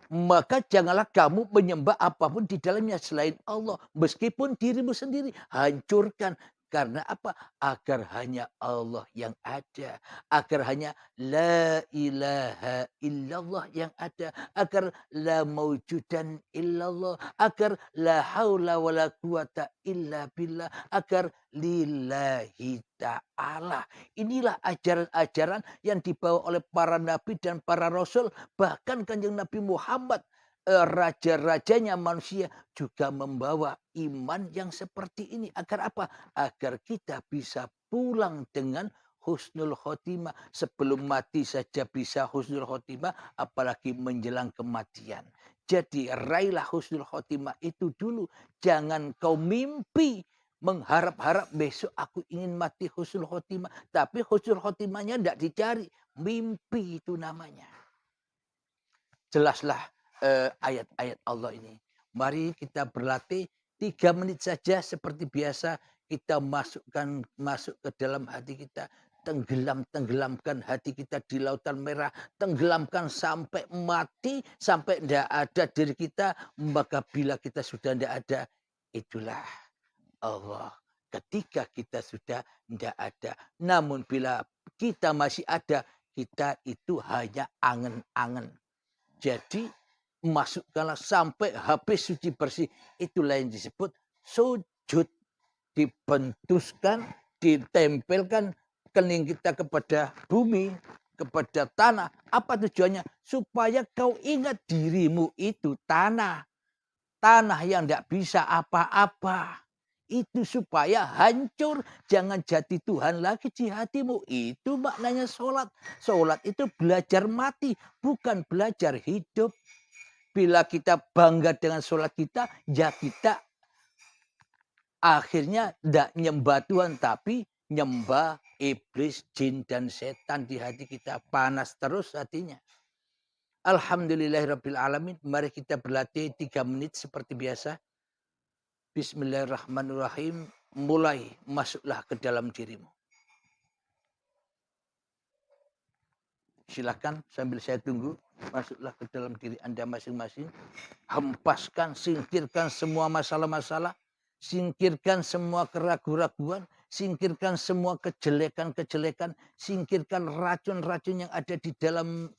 maka janganlah kamu menyembah apapun di dalamnya selain Allah. Meskipun dirimu sendiri, hancurkan. Karena apa? Agar hanya Allah yang ada. Agar hanya la ilaha illallah yang ada. Agar la mawjudan illallah. Agar la haula wa la quwata illa billah. Agar lillahi ta'ala. Inilah ajaran-ajaran yang dibawa oleh para nabi dan para rasul. Bahkan Kanjeng Nabi Muhammad, raja-rajanya manusia juga membawa iman yang seperti ini. Agar apa? Agar kita bisa pulang dengan husnul khotimah. Sebelum mati saja bisa husnul khotimah, apalagi menjelang kematian. Jadi raihlah husnul khotimah itu dulu. Jangan kau mimpi mengharap-harap besok aku ingin mati husnul khotimah. Tapi husnul khotimahnya tidak dicari. Mimpi itu namanya. Jelaslah ayat-ayat Allah ini. Mari kita berlatih 3 menit saja seperti biasa. Kita masuk ke dalam hati kita. Tenggelamkan hati kita di lautan merah. Tenggelamkan sampai mati. Sampai tidak ada diri kita. Maka bila kita sudah tidak ada, itulah Allah. Ketika kita sudah tidak ada. Namun bila kita masih ada, kita itu hanya angen-angen. Jadi masukkanlah sampai habis suci bersih. Itulah yang disebut sujud. Dibentuskan, ditempelkan kening kita kepada bumi, kepada tanah. Apa tujuannya? Supaya kau ingat dirimu itu tanah. Tanah yang tidak bisa apa-apa. Itu supaya hancur. Jangan jati Tuhan lagi di hatimu. Itu maknanya sholat. Sholat itu belajar mati. Bukan belajar hidup. Bila kita bangga dengan sholat kita. Ya kita akhirnya tidak nyembah Tuhan. Tapi nyembah iblis, jin, dan setan di hati kita. Panas terus hatinya. Alhamdulillahirrabbilalamin. Mari kita berlatih 3 menit seperti biasa. Bismillahirrahmanirrahim. Mulai masuklah ke dalam dirimu. Silakan sambil saya tunggu. Masuklah ke dalam diri Anda masing-masing. Hempaskan, singkirkan semua masalah-masalah. Singkirkan semua keraguan-raguan. Singkirkan semua kejelekan-kejelekan. Singkirkan racun-racun yang ada di dalam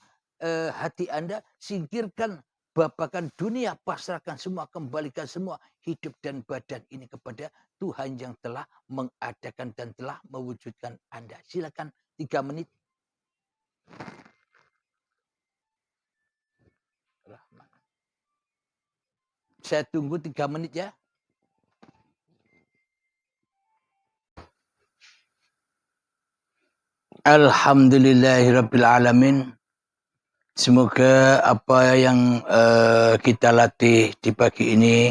hati Anda. Singkirkan babakan dunia, pasrahkan semua, kembalikan semua hidup dan badan ini kepada Tuhan yang telah mengadakan dan telah mewujudkan Anda. Silakan 3 menit. Saya tunggu 3 menit ya. Alhamdulillahirrabbilalamin. Semoga apa yang kita latih di pagi ini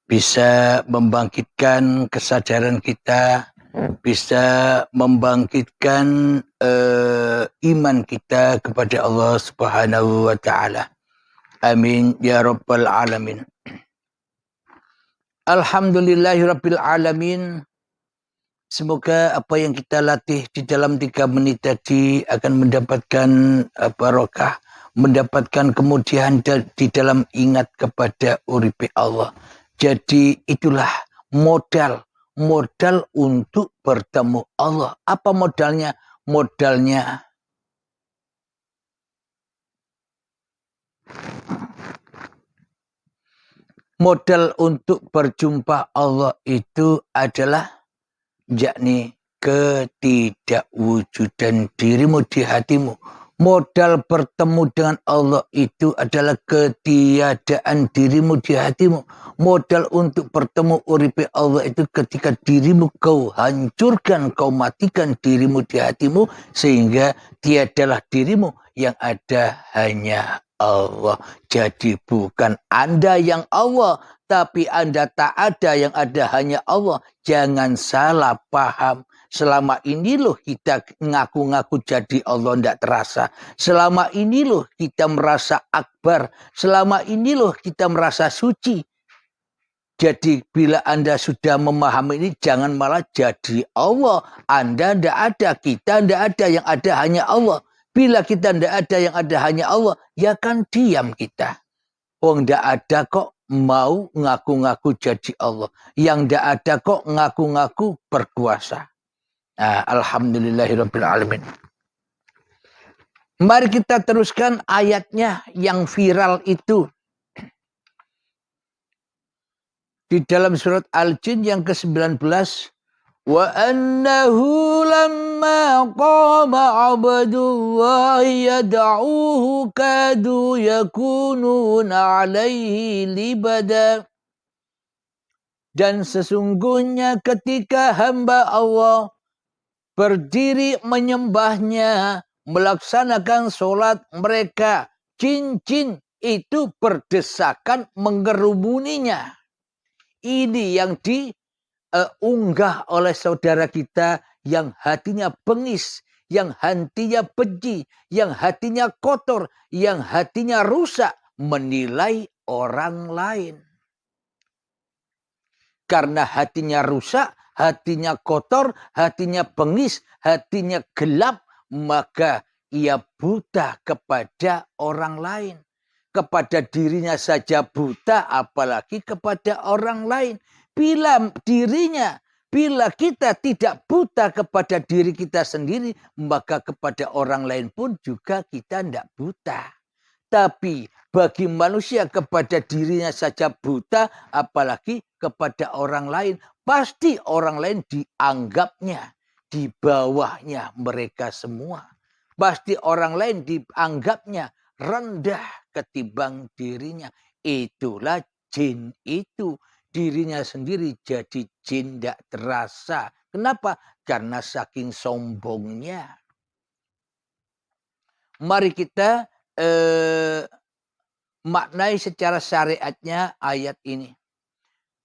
bisa membangkitkan kesadaran kita, bisa membangkitkan iman kita kepada Allah Subhanahu wa Ta'ala. Amin ya rabbal alamin. Alhamdulillahirabbil alamin. Semoga apa yang kita latih di dalam 3 menit tadi akan mendapatkan barokah, mendapatkan kemudian di dalam ingat kepada uripe Allah. Jadi itulah modal untuk bertemu Allah. Apa modalnya? Modalnya modal untuk berjumpa Allah itu adalah yakni ketidakwujudan dirimu di hatimu. Modal bertemu dengan Allah itu adalah ketiadaan dirimu di hatimu. Modal untuk bertemu uripe Allah itu ketika dirimu kau hancurkan, kau matikan dirimu di hatimu. Sehingga tiadalah dirimu, yang ada hanya Allah. Jadi bukan Anda yang Allah, tapi Anda tak ada, yang ada hanya Allah. Jangan salah paham. Selama ini loh kita ngaku-ngaku jadi Allah, tidak terasa. Selama ini loh kita merasa akbar. Selama ini loh kita merasa suci. Jadi bila Anda sudah memahami ini, jangan malah jadi Allah. Anda tidak ada, kita tidak ada, yang ada hanya Allah. Bila kita tidak ada, yang ada hanya Allah, ya kan diam kita. Oh, tidak ada kok mau ngaku-ngaku jadi Allah. Yang tidak ada kok ngaku-ngaku berkuasa. Nah, alhamdulillahirabbil alamin. Mari kita teruskan ayatnya yang viral itu. Di dalam surat Al-Jin yang ke-19. Wa annahu lamma qama abdullahi yad'uhu kadu yakununa alaihi libada. Dan sesungguhnya ketika hamba Allah berdiri menyembahnya, melaksanakan sholat mereka, jin-jin itu berdesakan mengerumuninya. Ini yang diunggah oleh saudara kita yang hatinya bengis, yang hatinya benci, yang hatinya kotor, yang hatinya rusak, menilai orang lain. Karena hatinya rusak, hatinya kotor, hatinya bengis, hatinya gelap, maka ia buta kepada orang lain. Kepada dirinya saja buta, apalagi kepada orang lain. Bila kita tidak buta kepada diri kita sendiri, maka kepada orang lain pun juga kita tidak buta. Tapi bagi manusia kepada dirinya saja buta, apalagi kepada orang lain. Pasti orang lain dianggapnya di bawahnya mereka semua. Pasti orang lain dianggapnya rendah ketimbang dirinya. Itulah jin itu. Dirinya sendiri jadi jin tidak terasa. Kenapa? Karena saking sombongnya. Mari kita maknai secara syariatnya ayat ini.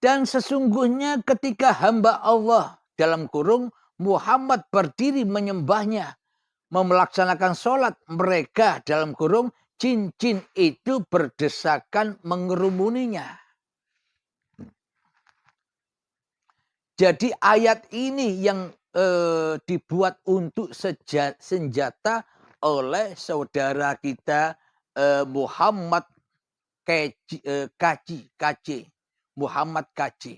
Dan sesungguhnya ketika hamba Allah dalam kurung Muhammad berdiri menyembahnya, melaksanakan sholat mereka dalam kurung, jin-jin itu berdesakan mengerumuninya. Jadi ayat ini yang dibuat untuk senjata oleh saudara kita Muhammad KC. Muhammad KC.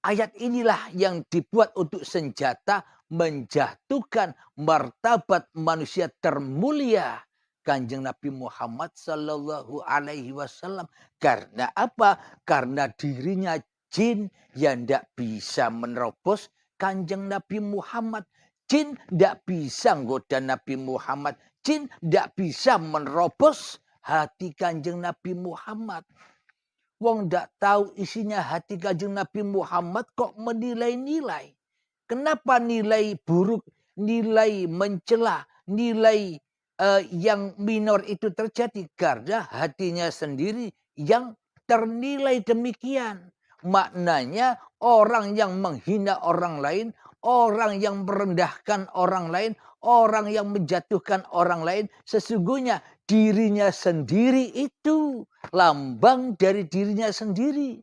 Ayat inilah yang dibuat untuk senjata menjatuhkan martabat manusia termulia Kanjeng Nabi Muhammad Sallallahu Alaihi Wasallam. Karena apa? Karena dirinya jin yang tidak bisa menerobos Kanjeng Nabi Muhammad. Jin tidak bisa nggoda Nabi Muhammad. Jin tidak bisa menerobos hati Kanjeng Nabi Muhammad. Wong tidak tahu isinya hati Kanjeng Nabi Muhammad kok menilai-nilai. Kenapa nilai buruk, nilai mencela, nilai yang minor itu terjadi? Karena hatinya sendiri yang ternilai demikian. Maknanya orang yang menghina orang lain, orang yang merendahkan orang lain, orang yang menjatuhkan orang lain, sesungguhnya dirinya sendiri itu lambang dari dirinya sendiri.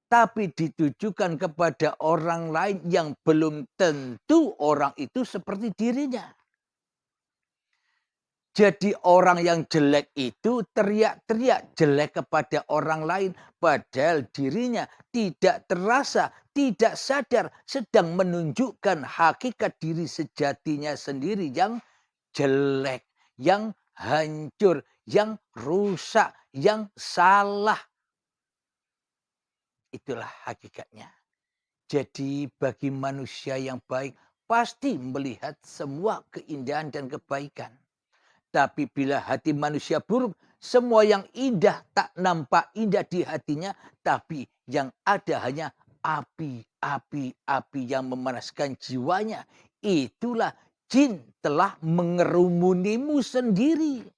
Tapi ditujukan kepada orang lain yang belum tentu orang itu seperti dirinya. Jadi orang yang jelek itu teriak-teriak jelek kepada orang lain. Padahal dirinya tidak terasa, tidak sadar sedang menunjukkan hakikat diri sejatinya sendiri yang jelek, yang hancur, yang rusak, yang salah. Itulah hakikatnya. Jadi bagi manusia yang baik pasti melihat semua keindahan dan kebaikan. Tapi bila hati manusia buruk, semua yang indah tak nampak indah di hatinya. Tapi yang ada hanya api yang memanaskan jiwanya. Itulah jin telah mengerumunimu sendiri.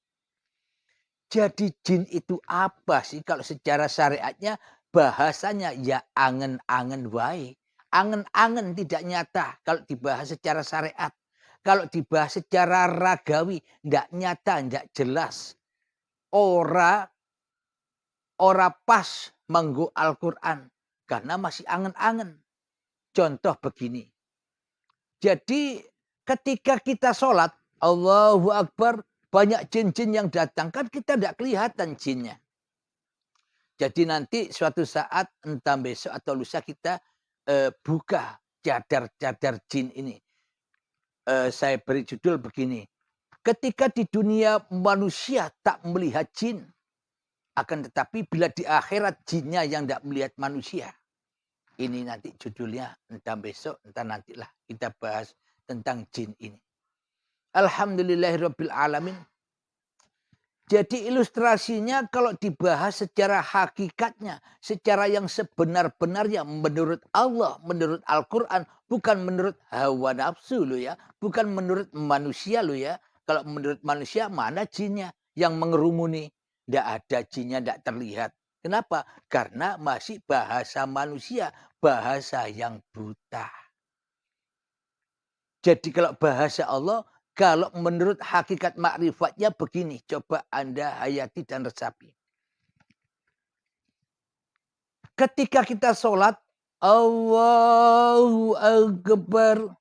Jadi jin itu apa sih? Kalau secara syariatnya bahasanya ya angen-angen wae. Angen-angen tidak nyata kalau dibahas secara syariat. Kalau dibahas secara ragawi, tidak nyata, tidak jelas. Ora pas manggo Al-Quran. Karena masih angen-angen. Contoh begini. Jadi ketika kita sholat, Allahu Akbar, banyak jin-jin yang datang. Kan kita tidak kelihatan jinnya. Jadi nanti suatu saat, entah besok atau lusa kita buka cadar-cadar jin ini. Saya beri judul begini. Ketika di dunia manusia tak melihat jin, akan tetapi bila di akhirat jinnya yang tidak melihat manusia. Ini nanti judulnya, entah besok, entah nantilah kita bahas tentang jin ini. Alhamdulillahirabbil alamin. Jadi ilustrasinya kalau dibahas secara hakikatnya, secara yang sebenar-benarnya menurut Allah, menurut Al-Quran, bukan menurut hawa nafsu lo ya, bukan menurut manusia lo ya. Kalau menurut manusia mana jinnya yang mengerumuni? Tidak ada jinnya, tidak terlihat. Kenapa? Karena masih bahasa manusia, bahasa yang buta. Jadi kalau bahasa Allah, kalau menurut hakikat makrifatnya begini, coba Anda hayati dan resapi. Ketika kita sholat, Allahu Akbar,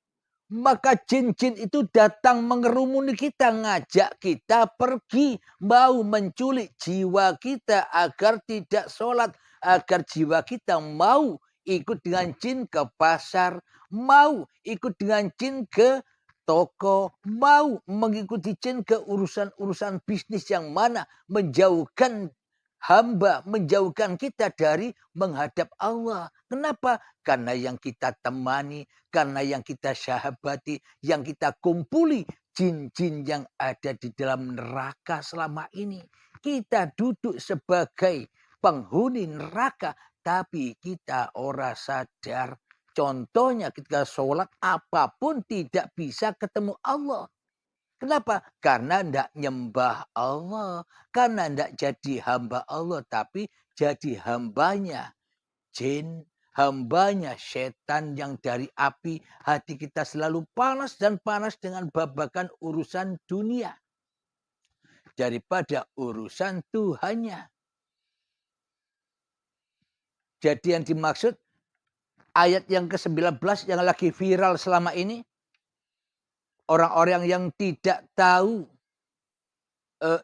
maka jin-jin itu datang mengerumuni kita, ngajak kita pergi, mau menculik jiwa kita agar tidak sholat, agar jiwa kita mau ikut dengan jin ke pasar, mau ikut dengan jin ke toko, mau mengikuti jin ke urusan-urusan bisnis yang mana menjauhkan hamba, menjauhkan kita dari menghadap Allah. Kenapa? Karena yang kita temani, karena yang kita sahabati, yang kita kumpuli, jin-jin yang ada di dalam neraka selama ini. Kita duduk sebagai penghuni neraka, tapi kita ora sadar. Contohnya ketika sholat apapun tidak bisa ketemu Allah. Kenapa? Karena tidak nyembah Allah. Karena tidak jadi hamba Allah. Tapi jadi hambanya jin, hambanya setan yang dari api. Hati kita selalu panas dan panas dengan babakan urusan dunia. Daripada urusan Tuhannya. Jadi yang dimaksud ayat yang ke-19 yang lagi viral selama ini. Orang-orang yang tidak tahu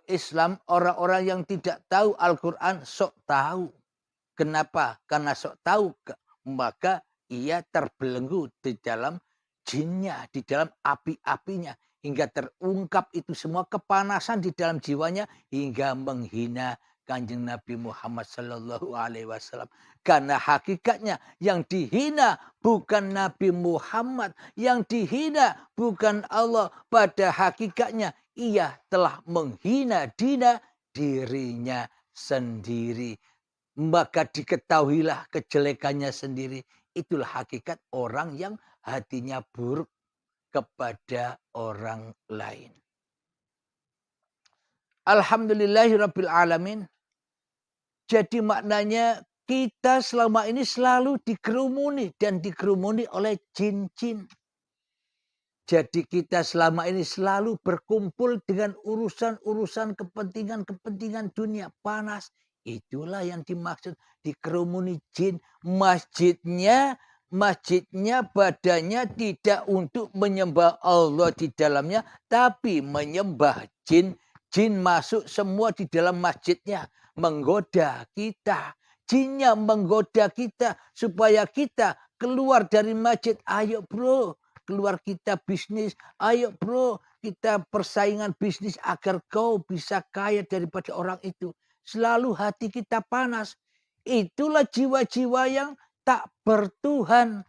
Islam, orang-orang yang tidak tahu Al-Quran sok tahu. Kenapa? Karena sok tahu, maka ia terbelenggu di dalam jinnya, di dalam api-apinya. Hingga terungkap itu semua kepanasan di dalam jiwanya hingga menghina Kanjeng Nabi Muhammad Sallallahu Alaihi Wasallam. Karena hakikatnya yang dihina bukan Nabi Muhammad, yang dihina bukan Allah. Pada hakikatnya ia telah menghina dirinya sendiri. Maka diketahuilah kejelekannya sendiri. Itulah hakikat orang yang hatinya buruk kepada orang lain. Alhamdulillahirabbil alamin. Jadi maknanya kita selama ini selalu dikerumuni dan dikerumuni oleh jin-jin. Jadi kita selama ini selalu berkumpul dengan urusan-urusan kepentingan-kepentingan dunia panas. Itulah yang dimaksud dikerumuni jin. Masjidnya badannya tidak untuk menyembah Allah di dalamnya, tapi menyembah jin. Jin masuk semua di dalam masjidnya, menggoda kita. Jinnya menggoda kita supaya kita keluar dari masjid. Ayo bro, keluar kita bisnis. Ayo bro, kita persaingan bisnis agar kau bisa kaya daripada orang itu. Selalu hati kita panas. Itulah jiwa-jiwa yang tak bertuhan.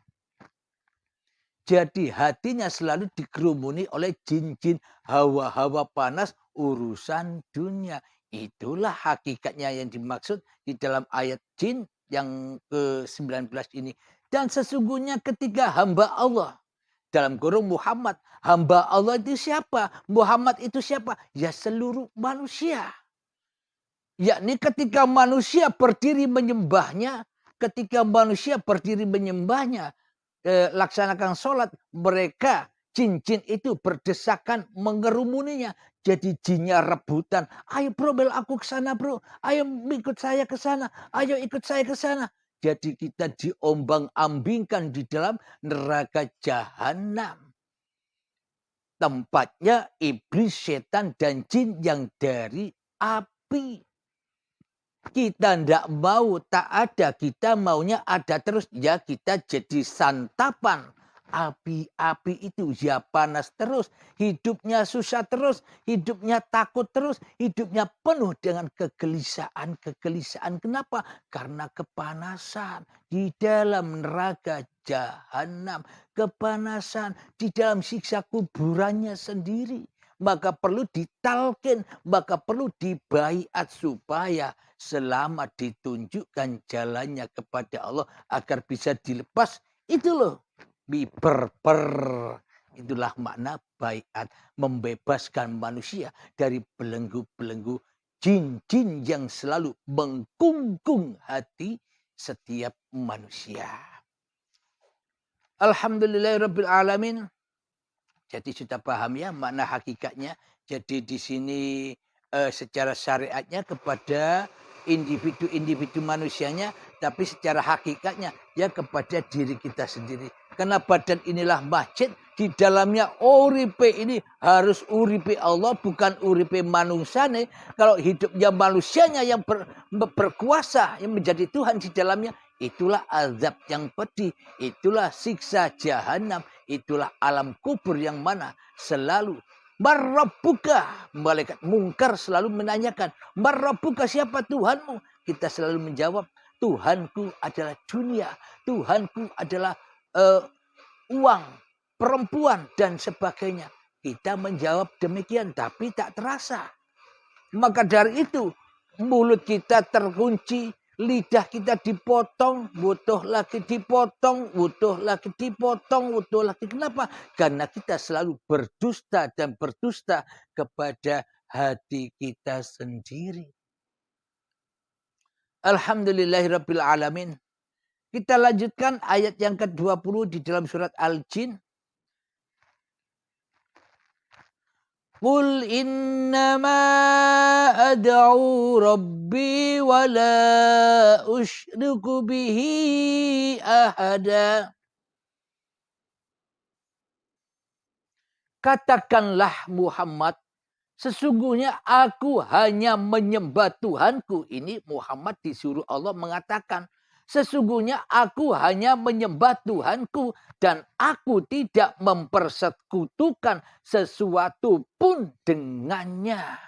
Jadi hatinya selalu dikerumuni oleh jin-jin, hawa-hawa panas, urusan dunia. Itulah hakikatnya yang dimaksud di dalam ayat jin yang ke-19 ini. Dan sesungguhnya ketika hamba Allah, dalam kurung Muhammad, hamba Allah itu siapa? Muhammad itu siapa? Ya seluruh manusia. Yakni ketika manusia berdiri menyembahnya, laksanakan sholat, mereka jin-jin itu berdesakan mengerumuninya. Jadi jinnya rebutan. Ayo bro, bel aku ke sana bro. Ayo ikut saya ke sana. Ayo ikut saya ke sana. Jadi kita diombang-ambingkan di dalam neraka jahanam. tempatnya iblis, setan, dan jin yang dari api. Kita tidak mau tak ada, kita maunya ada terus. Ya kita jadi santapan api-api itu. Ya panas terus, hidupnya susah terus, hidupnya takut terus, hidupnya penuh dengan kegelisahan. Kenapa? Karena kepanasan di dalam neraka jahanam. Kepanasan di dalam siksa kuburannya sendiri. Maka perlu ditalkin, maka perlu dibaiat supaya selama ditunjukkan jalannya kepada Allah agar bisa dilepas. Itu loh, biperper. Itulah makna baiat, membebaskan manusia dari belenggu-belenggu jin-jin yang selalu mengkungkung hati setiap manusia. Alhamdulillahirabbil alamin. Jadi sudah paham ya makna hakikatnya. Jadi di sini secara syariatnya kepada individu-individu manusianya, tapi secara hakikatnya ya kepada diri kita sendiri. Karena badan inilah masjid, di dalamnya uripe ini harus uripe Allah, bukan uripe manusiane. Kalau hidupnya manusianya yang berkuasa, yang menjadi Tuhan di dalamnya, itulah azab yang pedih, itulah siksa jahanam, itulah alam kubur yang mana selalu Marrabbuka, malaikat mungkar selalu menanyakan, Marrabbuka, siapa Tuhanmu? Kita selalu menjawab, Tuhanku adalah dunia, Tuhanku adalah uang, perempuan, dan sebagainya. Kita menjawab demikian, tapi tak terasa. Maka dari itu, mulut kita terkunci, lidah kita dipotong, butuh lagi dipotong, butuh lagi dipotong, butuh lagi. Kenapa? Karena kita selalu berdusta dan berdusta kepada hati kita sendiri. Alhamdulillahirabbil alamin. Kita lanjutkan ayat yang ke-20 di dalam surat Al-Jin. Qul innama ad'u rabbi wa la usyriku bihi ahada. Katakanlah Muhammad, sesungguhnya aku hanya menyembah Tuhanku. Ini Muhammad disuruh Allah mengatakan, sesungguhnya aku hanya menyembah Tuhanku dan aku tidak mempersekutukan sesuatu pun dengannya.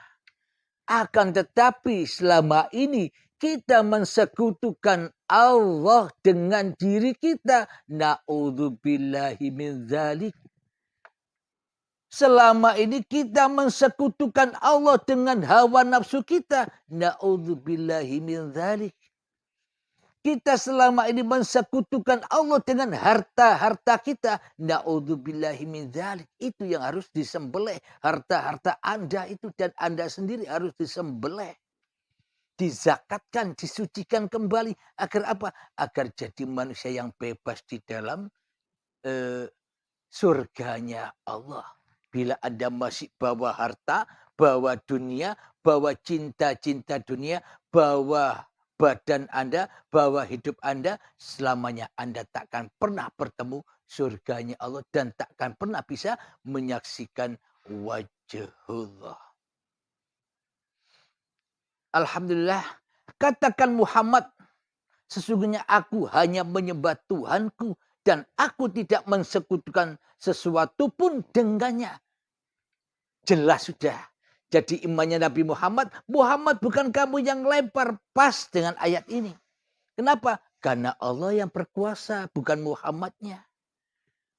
Akan tetapi selama ini kita mensekutukan Allah dengan diri kita. Na'udzubillahi min dzalik. Selama ini kita mensekutukan Allah dengan hawa nafsu kita. Na'udzubillahi min dzalik. Kita selama ini mensekutukan Allah dengan harta-harta kita. Na'udzubillahi min dzalik. Itu yang harus disembelih. Harta-harta Anda itu dan Anda sendiri harus disembelih. Dizakatkan, disucikan kembali. Agar apa? Agar jadi manusia yang bebas di dalam surganya Allah. Bila Anda masih bawa harta, bawa dunia, bawa cinta-cinta dunia, bawa badan Anda, bawa hidup Anda, selamanya Anda takkan pernah bertemu surganya Allah dan takkan pernah bisa menyaksikan wajhullah. Alhamdulillah, katakan Muhammad, sesungguhnya aku hanya menyembah Tuhanku dan aku tidak mensekutukan sesuatu pun dengannya. Jelas sudah. Jadi imannya Nabi Muhammad, Muhammad bukan kamu yang lempar, pas dengan ayat ini. Kenapa? Karena Allah yang berkuasa, bukan Muhammadnya.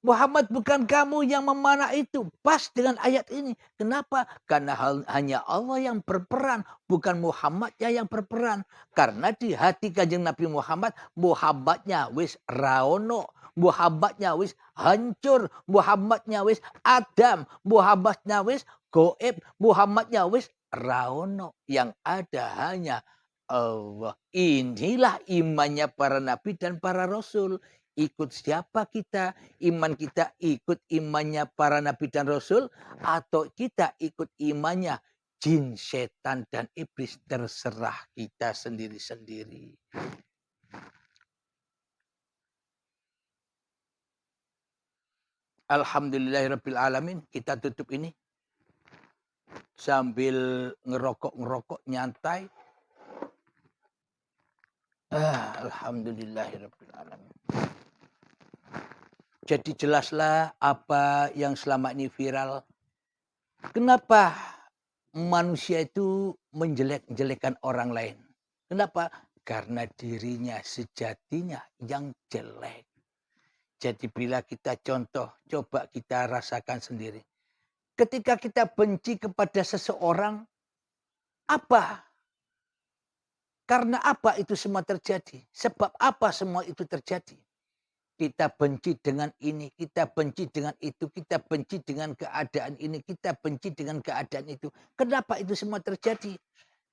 Muhammad bukan kamu yang memanah itu, pas dengan ayat ini. Kenapa? Karena hanya Allah yang berperan, bukan Muhammadnya yang berperan. Karena di hati kanjeng Nabi Muhammad, Muhammadnya wis raono, Muhammadnya wis hancur, Muhammadnya wis adam, Muhammadnya wis goib, Muhammadnya wis raono. Yang ada hanya Allah. Inilah imannya para nabi dan para rasul. Ikut siapa kita? Iman kita ikut imannya para nabi dan rasul, atau kita ikut imannya jin, setan, dan iblis? Terserah kita sendiri-sendiri. Alhamdulillahirabbil alamin, kita tutup ini sambil ngerokok nyantai. Alhamdulillahirabbil alamin. Jadi jelaslah apa yang selama ini viral. Kenapa manusia itu menjelek-jelekan orang lain? Kenapa? Karena dirinya sejatinya yang jelek. Jadi bila kita contoh, coba kita rasakan sendiri. Ketika kita benci kepada seseorang, apa? Karena apa itu semua terjadi? Sebab apa semua itu terjadi? Kita benci dengan ini, kita benci dengan itu, kita benci dengan keadaan ini, kita benci dengan keadaan itu. Kenapa itu semua terjadi?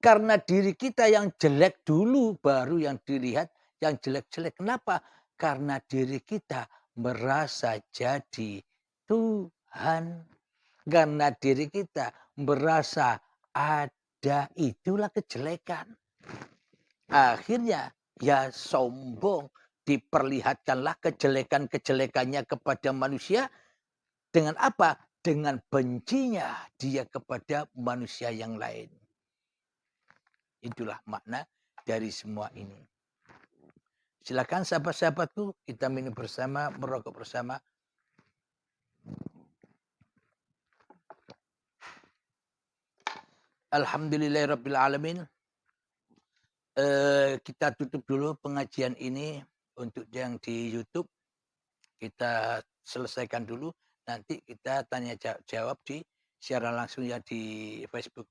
Karena diri kita yang jelek dulu, baru yang dilihat yang jelek-jelek. Kenapa? Karena diri kita merasa jadi Tuhan. Karena diri kita merasa ada, itulah kejelekan. Akhirnya ya sombong. Diperlihatkanlah kejelekan-kejelekannya kepada manusia. Dengan apa? Dengan bencinya dia kepada manusia yang lain. Itulah makna dari semua ini. Silakan sahabat-sahabatku, kita minum bersama, merokok bersama. Alhamdulillahirabbil alamin. Kita tutup dulu pengajian ini. Untuk yang di YouTube kita selesaikan dulu. Nanti kita tanya jawab di siaran langsung ya di Facebook.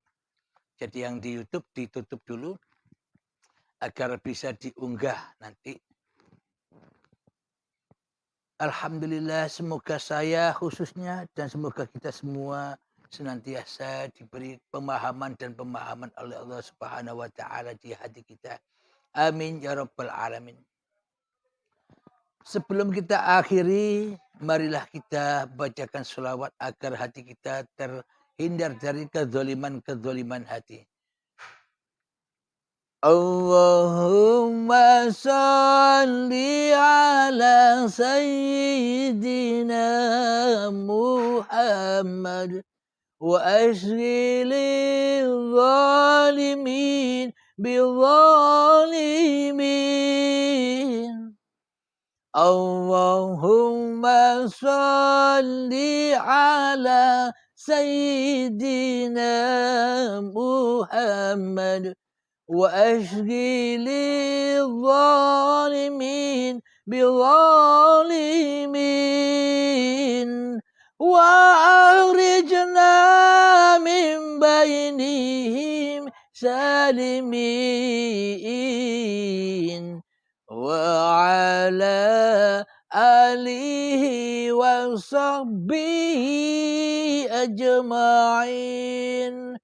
Jadi yang di YouTube ditutup dulu agar bisa diunggah nanti. Alhamdulillah, semoga saya khususnya dan semoga kita semua senantiasa diberi pemahaman dan pemahaman oleh Allah Subhanahu wa taala di hati kita. Amin ya rabbal alamin. Sebelum kita akhiri, marilah kita bacakan sholawat agar hati kita terhindar dari kezaliman hati. Allahumma salli ala sayyidina Muhammad wa ashghilil zalimin bizzalimin. Allahumma salli ala sayyidina Muhammad wa ashghilil zalimin bizzalimin wa akhrijna min bainihim salimin wa ala alihi wa sahbihi ajma'in.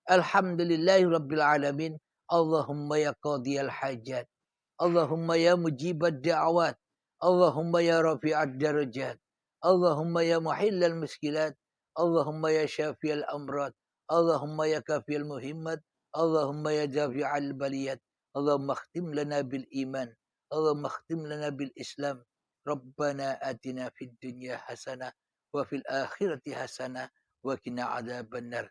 Alhamdulillahi rabbil alamin. Allahumma ya qadiyal hajat. Allahumma ya mujibad da'awat. Allahumma ya rafi'ad darajat. Allahumma ya muhillal muskilat. Allahumma ya syafi'al amrad. Allahumma ya kafiyal muhimmat. Allahumma ya dafi'al baliyat. Allahumma khtim lana bil iman. Allahumma khtim lana bil islam. Rabbana atina fid dunya hasanah wa fil akhirati hasanah wa qina adzabannar.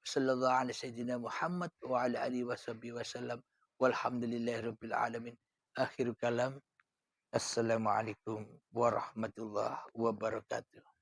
Sallallahu alaihi sayyidina Muhammad wa ala alihi washabihi wasallam. Walhamdulillahirabbil alamin. Akhir kalam. Assalamualaikum warahmatullahi wabarakatuh.